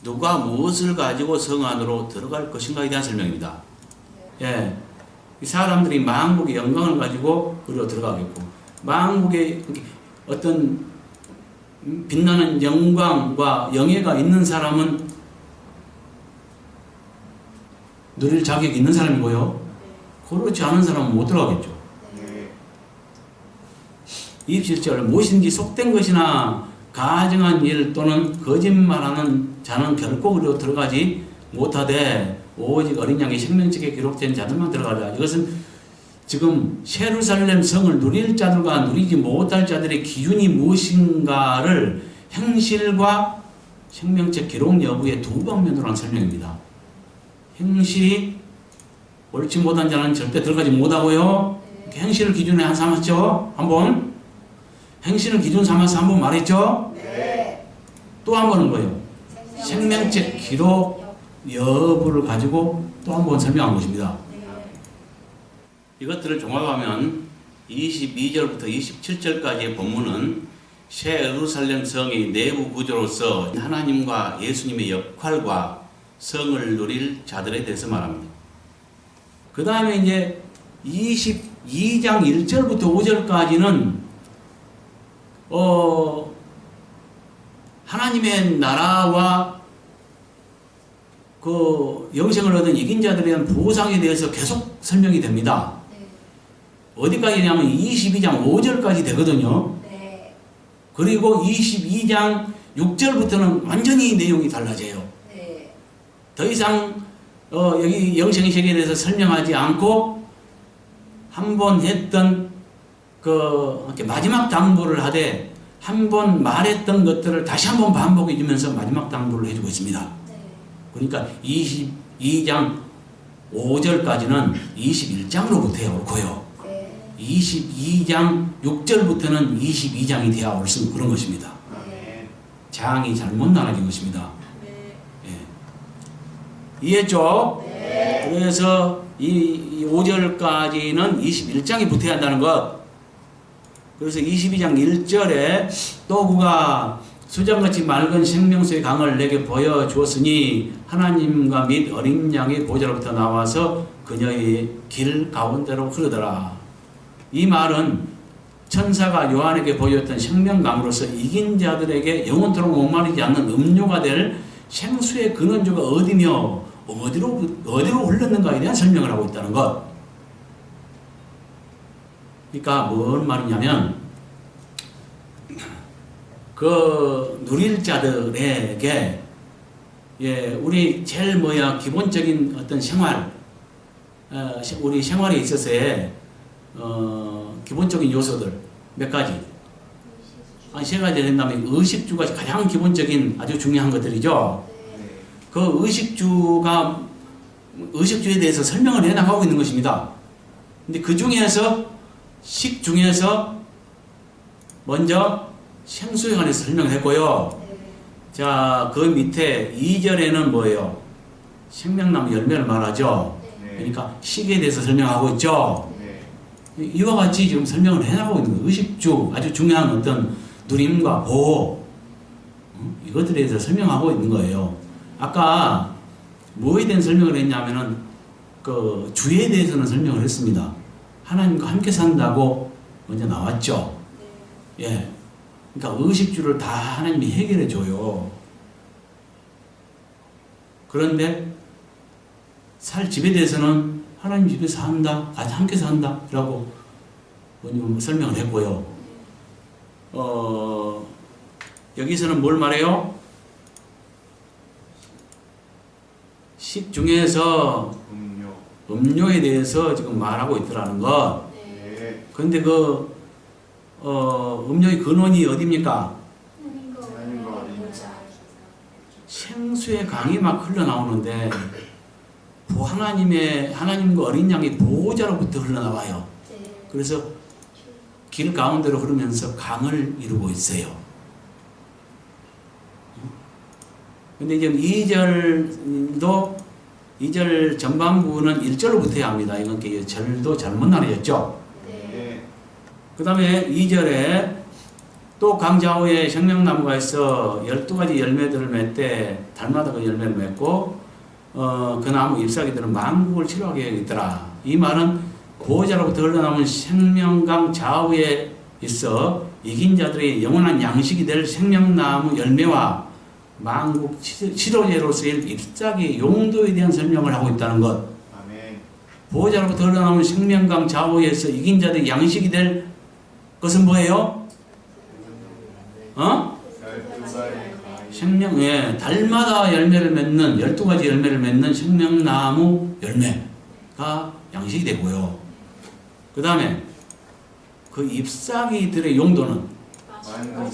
누가 무엇을 가지고 성 안으로 들어갈 것인가에 대한 설명입니다. 예, 이 사람들이 만국의 영광을 가지고 그리로 들어가겠고, 만국의 어떤 빛나는 영광과 영예가 있는 사람은 누릴 자격이 있는 사람이고요. 그렇지 않은 사람은 못 들어가겠죠. 27절, 무엇인지 속된 것이나 가증한 일 또는 거짓말하는 자는 결코 그리로 들어가지 못하되 오직 어린 양의 생명책에 기록된 자들만 들어가라. 이것은 지금 예루살렘 성을 누릴 자들과 누리지 못할 자들의 기준이 무엇인가를 행실과 생명책 기록 여부의 두 방면으로 한 설명입니다. 행실이 옳지 못한 자는 절대 들어가지 못하고요. 행실을 기준에 한 삼았죠. 한번 행실을 기준 삼아서 한번 말했죠. 또 한 번은 뭐예요? 생명책 기록 여부를 가지고 또 한 번 설명한 것입니다. 이것들을 종합하면 22절부터 27절까지의 본문은 새 예루살렘 성의 내부 구조로서 하나님과 예수님의 역할과 성을 누릴 자들에 대해서 말합니다. 그 다음에 이제 22장 1절부터 5절까지는 하나님의 나라와 그 영생을 얻은 이긴 자들에 대한 보상에 대해서 계속 설명이 됩니다. 어디까지냐면 22장 5절까지 되거든요. 그리고 22장 6절부터는 완전히 내용이 달라져요. 더 이상 여기 영생의 세계에 대해서 설명하지 않고 한 번 했던 이렇게 마지막 당부를 하되 한 번 말했던 것들을 다시 한 번 반복해 주면서 마지막 당부를 해주고 있습니다. 그러니까 22장 5절까지는 21장으로 돼야 옳고요. 22장 6절부터는 22장이 돼야 옳습니다. 그런 것입니다. 아멘. 장이 잘못 나눠진 것입니다. 예. 이해했죠? 그래서 이 5절까지는 21장이 붙어야 한다는 것. 그래서 22장 1절에 또 그가 수정같이 맑은 생명수의 강을 내게 보여주었으니 하나님과 및 어린 양의 보좌로부터 나와서 그녀의 길 가운데로 흐르더라. 이 말은 천사가 요한에게 보여줬던 생명강으로서 이긴 자들에게 영원토록 목마르지 않는 음료가 될 생수의 근원주가 어디며 어디로 흘렀는가에 대한 설명을 하고 있다는 것. 그러니까 뭔 말이냐면 그 누릴 자들에게 우리 제일 기본적인 어떤 생활, 우리 생활에 있어서의 기본적인 요소들 몇 가지, 세 가지 된다면 의식주가 가장 기본적인 아주 중요한 것들이죠. 그 의식주에 대해서 설명을 해나가고 있는 것입니다. 근데 그 중에서 식 중에서 먼저 생수에 관해서 설명을 했고요. 자, 그 밑에 2절에는 뭐예요? 생명나무 열매를 말하죠. 그러니까 식에 대해서 설명하고 있죠. 이와 같이 지금 설명을 해나가고 있는 거예요. 의식주, 아주 중요한 어떤 누림과 보호, 이것들에 대해서 설명하고 있는 거예요. 아까 뭐에 대한 설명을 했냐면은 그 주에 대해서는 설명을 했습니다. 하나님과 함께 산다고 먼저 나왔죠. 예. 그러니까 의식주를 다 하나님이 해결해 줘요. 그런데 살 집에 대해서는 하나님 집에서 산다, 같이 함께 산다 라고 설명을 했고요. 여기서는 뭘 말해요? 식 중에서 음료에 대해서 지금 말하고 있더라는 것. 그런데 음료의 근원이 어디입니까? 생수의 강이 막 흘러나오는데 하나님과 어린 양의 보호자로부터 흘러나와요. 그래서 길 가운데로 흐르면서 강을 이루고 있어요. 근데 지금 2절 전반부는 1절로 붙어야 합니다. 이건 절도 잘못 나뉘었죠. 그 다음에 2절에 또 강좌우에 생명나무가 있어 12가지 열매들을 맺되 달마다 그 열매를 맺고 그 나무 잎사귀들은 만국을 치료하게 있더라. 이 말은 보호자로부터 흘러나오는 생명강 좌우에 있어 이긴 자들의 영원한 양식이 될 생명나무 열매와 만국 치료제로 쓰일 잎사귀 용도에 대한 설명을 하고 있다는 것. 보호자로부터 흘러나오는 생명강 좌우에서 이긴 자들의 양식이 될 것은 뭐예요? 달마다 열매를 맺는 12가지 열매를 맺는 생명나무 열매가 양식이 되고요. 그 다음에 그 잎사귀들의 용도는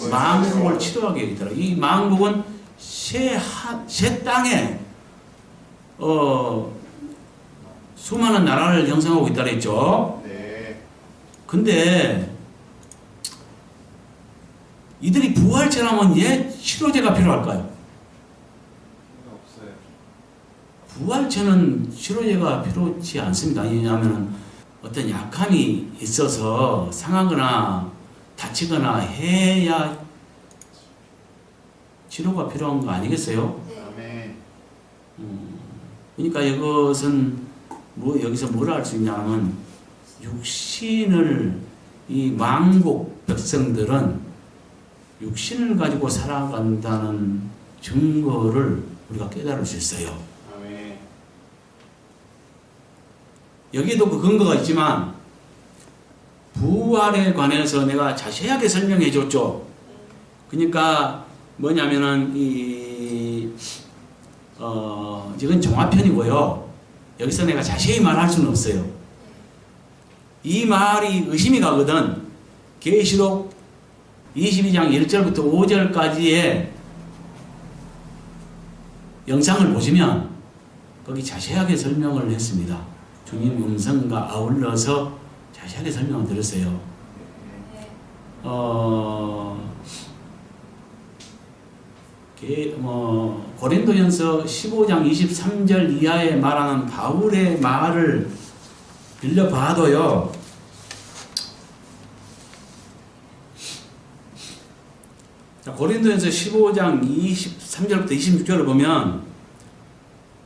만국을 치료하게 되더라. 이 만국은 새 땅에 수많은 나라를 형성하고 있다 그랬죠. 근데 이들이 부활체라면 왜 치료제가 필요할까요? 부활체는 치료제가 필요치 않습니다. 왜냐하면 어떤 약함이 있어서 상하거나 다치거나 해야 치료가 필요한 거 아니겠어요? 그러니까 이것은 여기서 뭘 알 수 있냐면 이 만국 백성들은 육신을 가지고 살아간다는 증거를 우리가 깨달을 수 있어요. 여기에도 그 근거가 있지만 부활에 관해서 내가 자세하게 설명해 줬죠. 그러니까 뭐냐면은 이건 종합편이고요. 여기서 내가 자세히 말할 수는 없어요. 이 말이 의심이 가거든. 계시록 22장 1절부터 5절까지의 영상을 보시면 거기 자세하게 설명을 했습니다. 주님 음성과 아울러서 자세하게 설명을 드렸어요. 고린도전서 15장 23절 이하에 말하는 바울의 말을 빌려봐도요, 고린도전서 15장 23절부터 26절을 보면,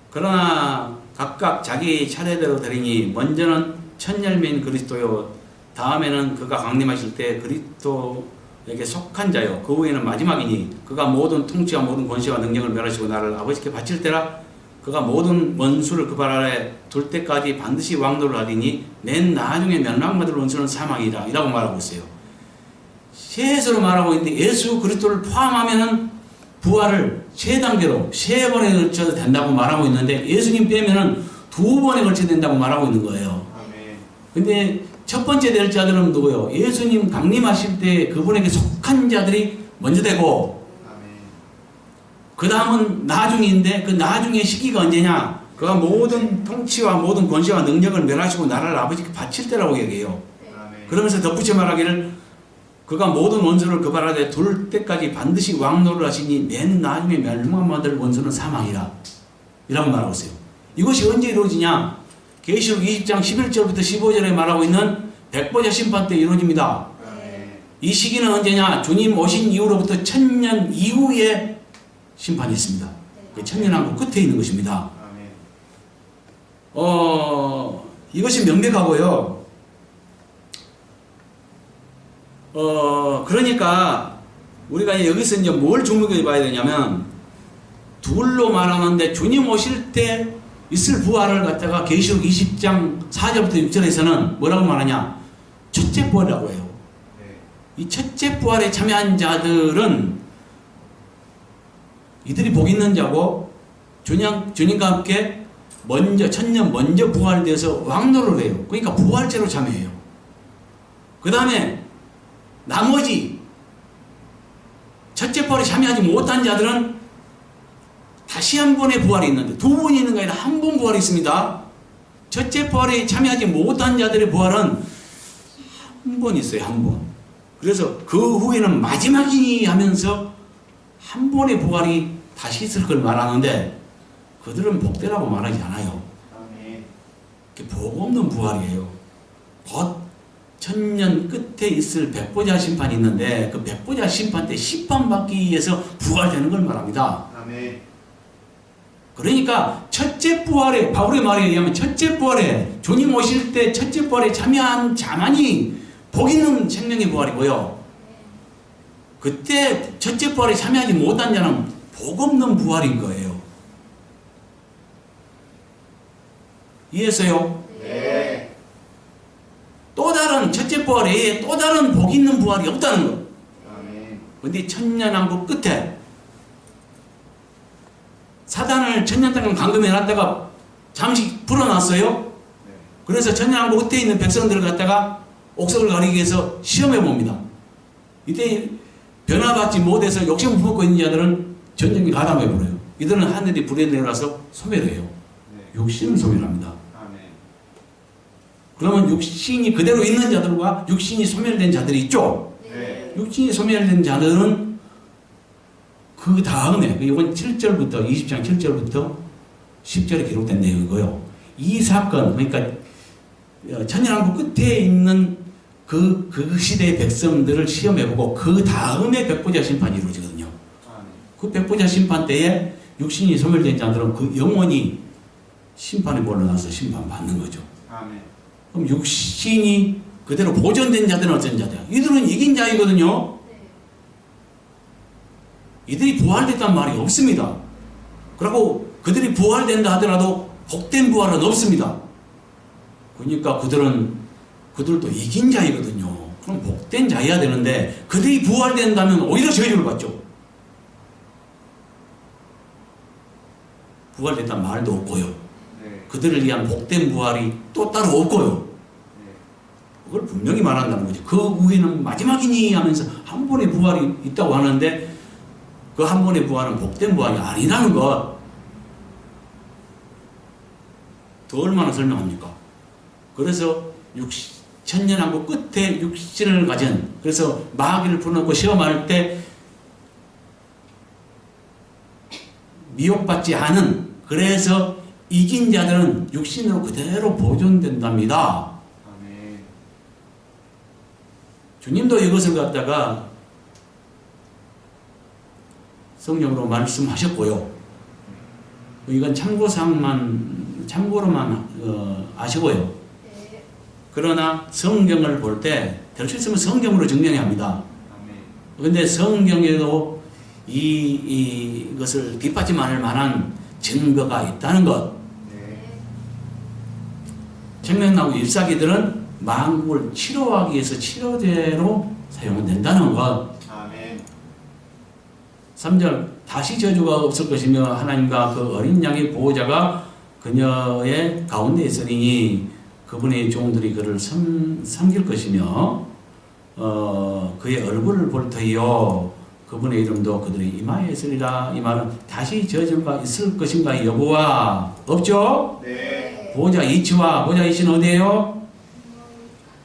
그러나 각각 자기 차례대로 되리니 먼저는 첫 열매인 그리스도요, 다음에는 그가 강림하실 때 그리스도에게 속한 자요, 그 후에는 마지막이니 그가 모든 통치와 모든 권세와 능력을 멸하시고 나를 아버지께 바칠 때라. 그가 모든 원수를 그 발 아래 둘 때까지 반드시 왕노를 하리니 맨 나중에 멸망받을 원수는 사망이라, 이라고 말하고 있어요. 세서로 말하고 있는데 예수 그리스도를 포함하면은 부활을 세 단계로 세 번에 걸쳐서 된다고 말하고 있는데, 예수님 빼면은 두 번에 걸쳐 된다고 말하고 있는 거예요. 근데 첫 번째 될 자들은 누구요? 예수님 강림하실 때 그분에게 속한 자들이 먼저 되고, 그 다음은 나중인데 그 나중의 시기가 언제냐? 그가 모든 통치와 모든 권세와 능력을 멸하시고 나라를 아버지께 바칠 때라고 얘기해요. 그러면서 덧붙여 말하기를 그가 모든 원수를 그 발 아래 둘 때까지 반드시 왕노를 하시니 맨 나중에 멸망받을 원수는 사망이라, 이라고 말하고 있어요. 이것이 언제 이루어지냐? 계시록 20장 11절부터 15절에 말하고 있는 백보자 심판 때 이루어집니다. 이 시기는 언제냐? 주님 오신 이후로부터 1000년 이후에 심판이 있습니다. 그 천년왕국 끝에 있는 것입니다. 이것이 명백하고요. 그러니까 우리가 여기서 이제 뭘 주목해 봐야 되냐면, 둘로 말하는데 주님 오실 때 있을 부활을 갖다가 계시록 20장 4절부터 6절에서는 뭐라고 말하냐? 첫째 부활이라고 해요. 이 첫째 부활에 참여한 자들은 이들이 복 있는 자고, 주님과 함께 먼저 천년 먼저 부활돼서 왕노를 해요. 그러니까 부활제로 참여해요. 그 다음에 나머지 첫째 부활에 참여하지 못한 자들은 다시 한 번의 부활이 있는데, 두 번이 있는 게 아니라 한 번 부활이 있습니다. 첫째 부활에 참여하지 못한 자들의 부활은 한 번 있어요. 한 번. 그래서 그 후에는 마지막이니 하면서 한 번의 부활이 다시 있을 걸 말하는데, 그들은 복되라고 말하지 않아요. 복 없는 부활이에요. 곧 천년 끝에 있을 백보자 심판이 있는데, 그 백보자 심판 때 심판받기 위해서 부활되는 걸 말합니다. 그러니까 첫째 부활에, 바울의 말에 의하면 첫째 부활에, 주님 오실 때 첫째 부활에 참여한 자만이 복 있는 생명의 부활이고요, 그때 첫째 부활에 참여하지 못한 자는 복 없는 부활인 거예요. 이해했어요? 네. 또 다른 첫째 부활 외에 또 다른 복 있는 부활이 없다는 거. 근데 천년왕국 끝에 사단을 천년 동안 감금해놨다가 잠시 풀어놨어요. 그래서 천년왕국 끝에 있는 백성들을 갖다가 옥석을 가리기 위해서 시험해 봅니다. 이때 변화받지 못해서 욕심을 품고 있는 자들은 전쟁에 가담해버려요. 이들은 하늘이 불에 내려가서 소멸해요. 육신을 소멸합니다. 그러면 육신이 그대로 있는 자들과 육신이 소멸된 자들이 있죠. 육신이 소멸된 자들은 그 다음에, 이건 7절부터 20장 7절부터 10절에 기록된 내용이고요. 이 사건, 그러니까 천년왕국 끝에 있는 그 시대의 백성들을 시험해보고 그 다음에 백보자 심판이 이루어지거든요. 그 백보자 심판 때에 육신이 소멸된 자들은 그 영원히 심판에 몰려나서 심판받는 거죠. 그럼 육신이 그대로 보존된 자들은 어떤 자들이야? 이들은 이긴 자이거든요. 이들이 부활됐단 말이 없습니다. 그리고 그들이 부활된다 하더라도 복된 부활은 없습니다. 그러니까 그들도 이긴 자이거든요. 그럼 복된 자여야 되는데, 그들이 부활된다면 오히려 저주를 받죠. 부활됐단 말도 없고요. 그들을 위한 복된 부활이 또 따로 없고요. 그걸 분명히 말한다는 거죠. 그 후에는 마지막이니 하면서 한 번의 부활이 있다고 하는데, 그 한 번의 부활은 복된 부활이 아니라는 것. 더 얼마나 설명합니까? 그래서 천년왕국 끝에 육신을 가진, 그래서 마귀를 풀어놓고 시험할 때 미혹받지 않은, 그래서 이긴 자들은 육신으로 그대로 보존된답니다. 아멘. 주님도 이것을 갖다가 성령으로 말씀하셨고요. 이건 참고로만 아시고요. 네. 그러나 성경을 볼 때 될 수 있으면 성경으로 증명해야 합니다. 아멘. 그런데 성경에도 이것을 뒷받침할 만한 증거가 있다는 것. 네. 생명나무 잎사귀들은 만국을 치료하기 위해서 치료제로 사용된다는 것. 아멘. 3절 다시 저주가 없을 것이며 하나님과 그 어린 양의 보호자가 그녀의 가운데 있으니 그분의 종들이 그를 섬길 것이며 그의 얼굴을 볼 터이요 그분의 이름도 그들의 이마에 있으리라. 이 말은 다시 저주가 있을 것인가 여부와 없죠? 네. 보호자 이치와 보호자 이치는 어디에요?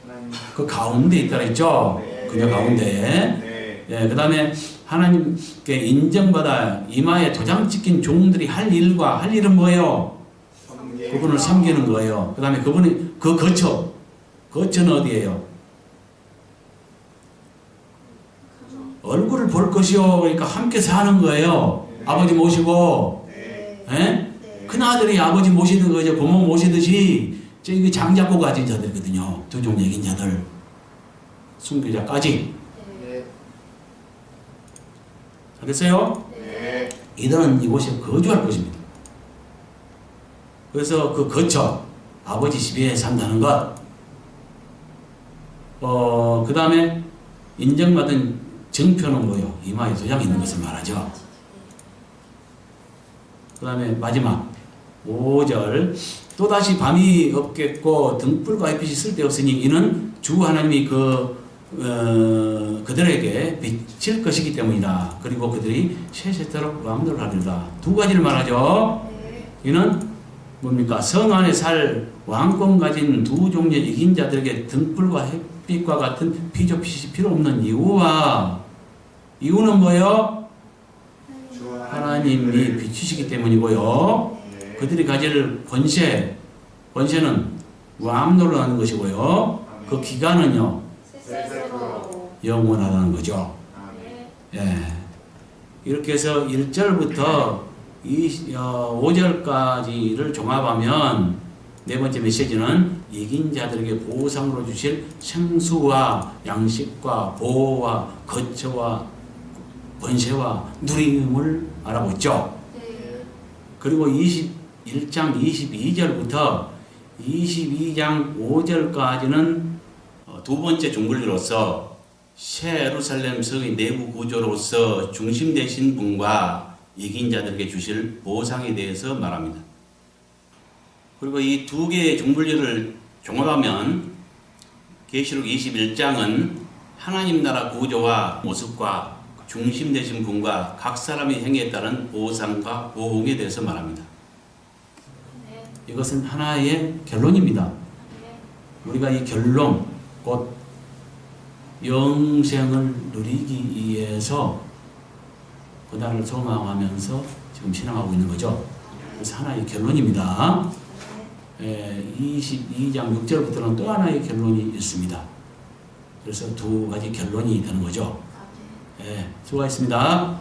하나님. 그 가운데 있다 했죠? 네. 그녀 가운데. 네. 예, 그 다음에 하나님께 인정받아 이마에 도장 찍힌 종들이 할 일과 할 일은 뭐예요? 섬기는 그분을 섬기는 거예요. 그 다음에 그분이 그 거처는 어디예요? 얼굴을 볼 것이요. 그러니까 함께 사는 거예요. 네. 아버지 모시고, 네. 예? 네. 큰아들이 아버지 모시는 거죠. 부모 모시듯이 저기 장잡고 가진 자들이거든요. 두 종 얘긴 자들. 순교자까지. 네. 알겠어요? 네. 이들은 이곳에 거주할 것입니다. 그래서 그 거처, 아버지 집에 산다는 것. 그 다음에 인정받은 증표는 뭐요? 이마에 도장이 있는 것을 말하죠. 그 다음에 마지막 5절 또다시 밤이 없겠고 등불과 햇빛이 쓸데없으니 이는 주 하나님이 그들에게 비칠 것이기 때문이다. 그리고 그들이 세세토록 왕들하리라. 두 가지를 말하죠. 네. 이는 뭡니까? 성 안에 살 왕권 가진 두 종류의 이긴 자들에게 등불과 햇빛과 같은 피조핏이 필요 없는 이유는 뭐예요? 주 하나님이 비추시기 때문이고요. 네. 그들이 가질 권세는 왕노로 하는 것이고요. 그 기간은요, 세세토록. 영원하다는 거죠. 아멘. 예. 이렇게 해서 1절부터 5절까지를 종합하면 네 번째 메시지는 이긴 자들에게 보상으로 주실 생수와 양식과 보호와 거처와 권세와 누림을 알아보죠. 네. 그리고 21장 22절부터 22장 5절까지는 두 번째 종물리로서 새 예루살렘 성의 내부 구조로서 중심 되신 분과 이긴 자들에게 주실 보상에 대해서 말합니다. 그리고 이 두 개의 종물리를 종합하면 계시록 21장은 하나님 나라 구조와 모습과 중심 되신 분과 각 사람의 행위에 따른 보상과 보응에 대해서 말합니다. 네. 이것은 하나의 결론입니다. 네. 우리가 이 결론, 곧 영생을 누리기 위해서 그날을 소망하면서 지금 신앙하고 있는 거죠. 그래서 하나의 결론입니다. 22장 6절부터는 또 하나의 결론이 있습니다. 그래서 두 가지 결론이 되는 거죠. 수고하셨습니다.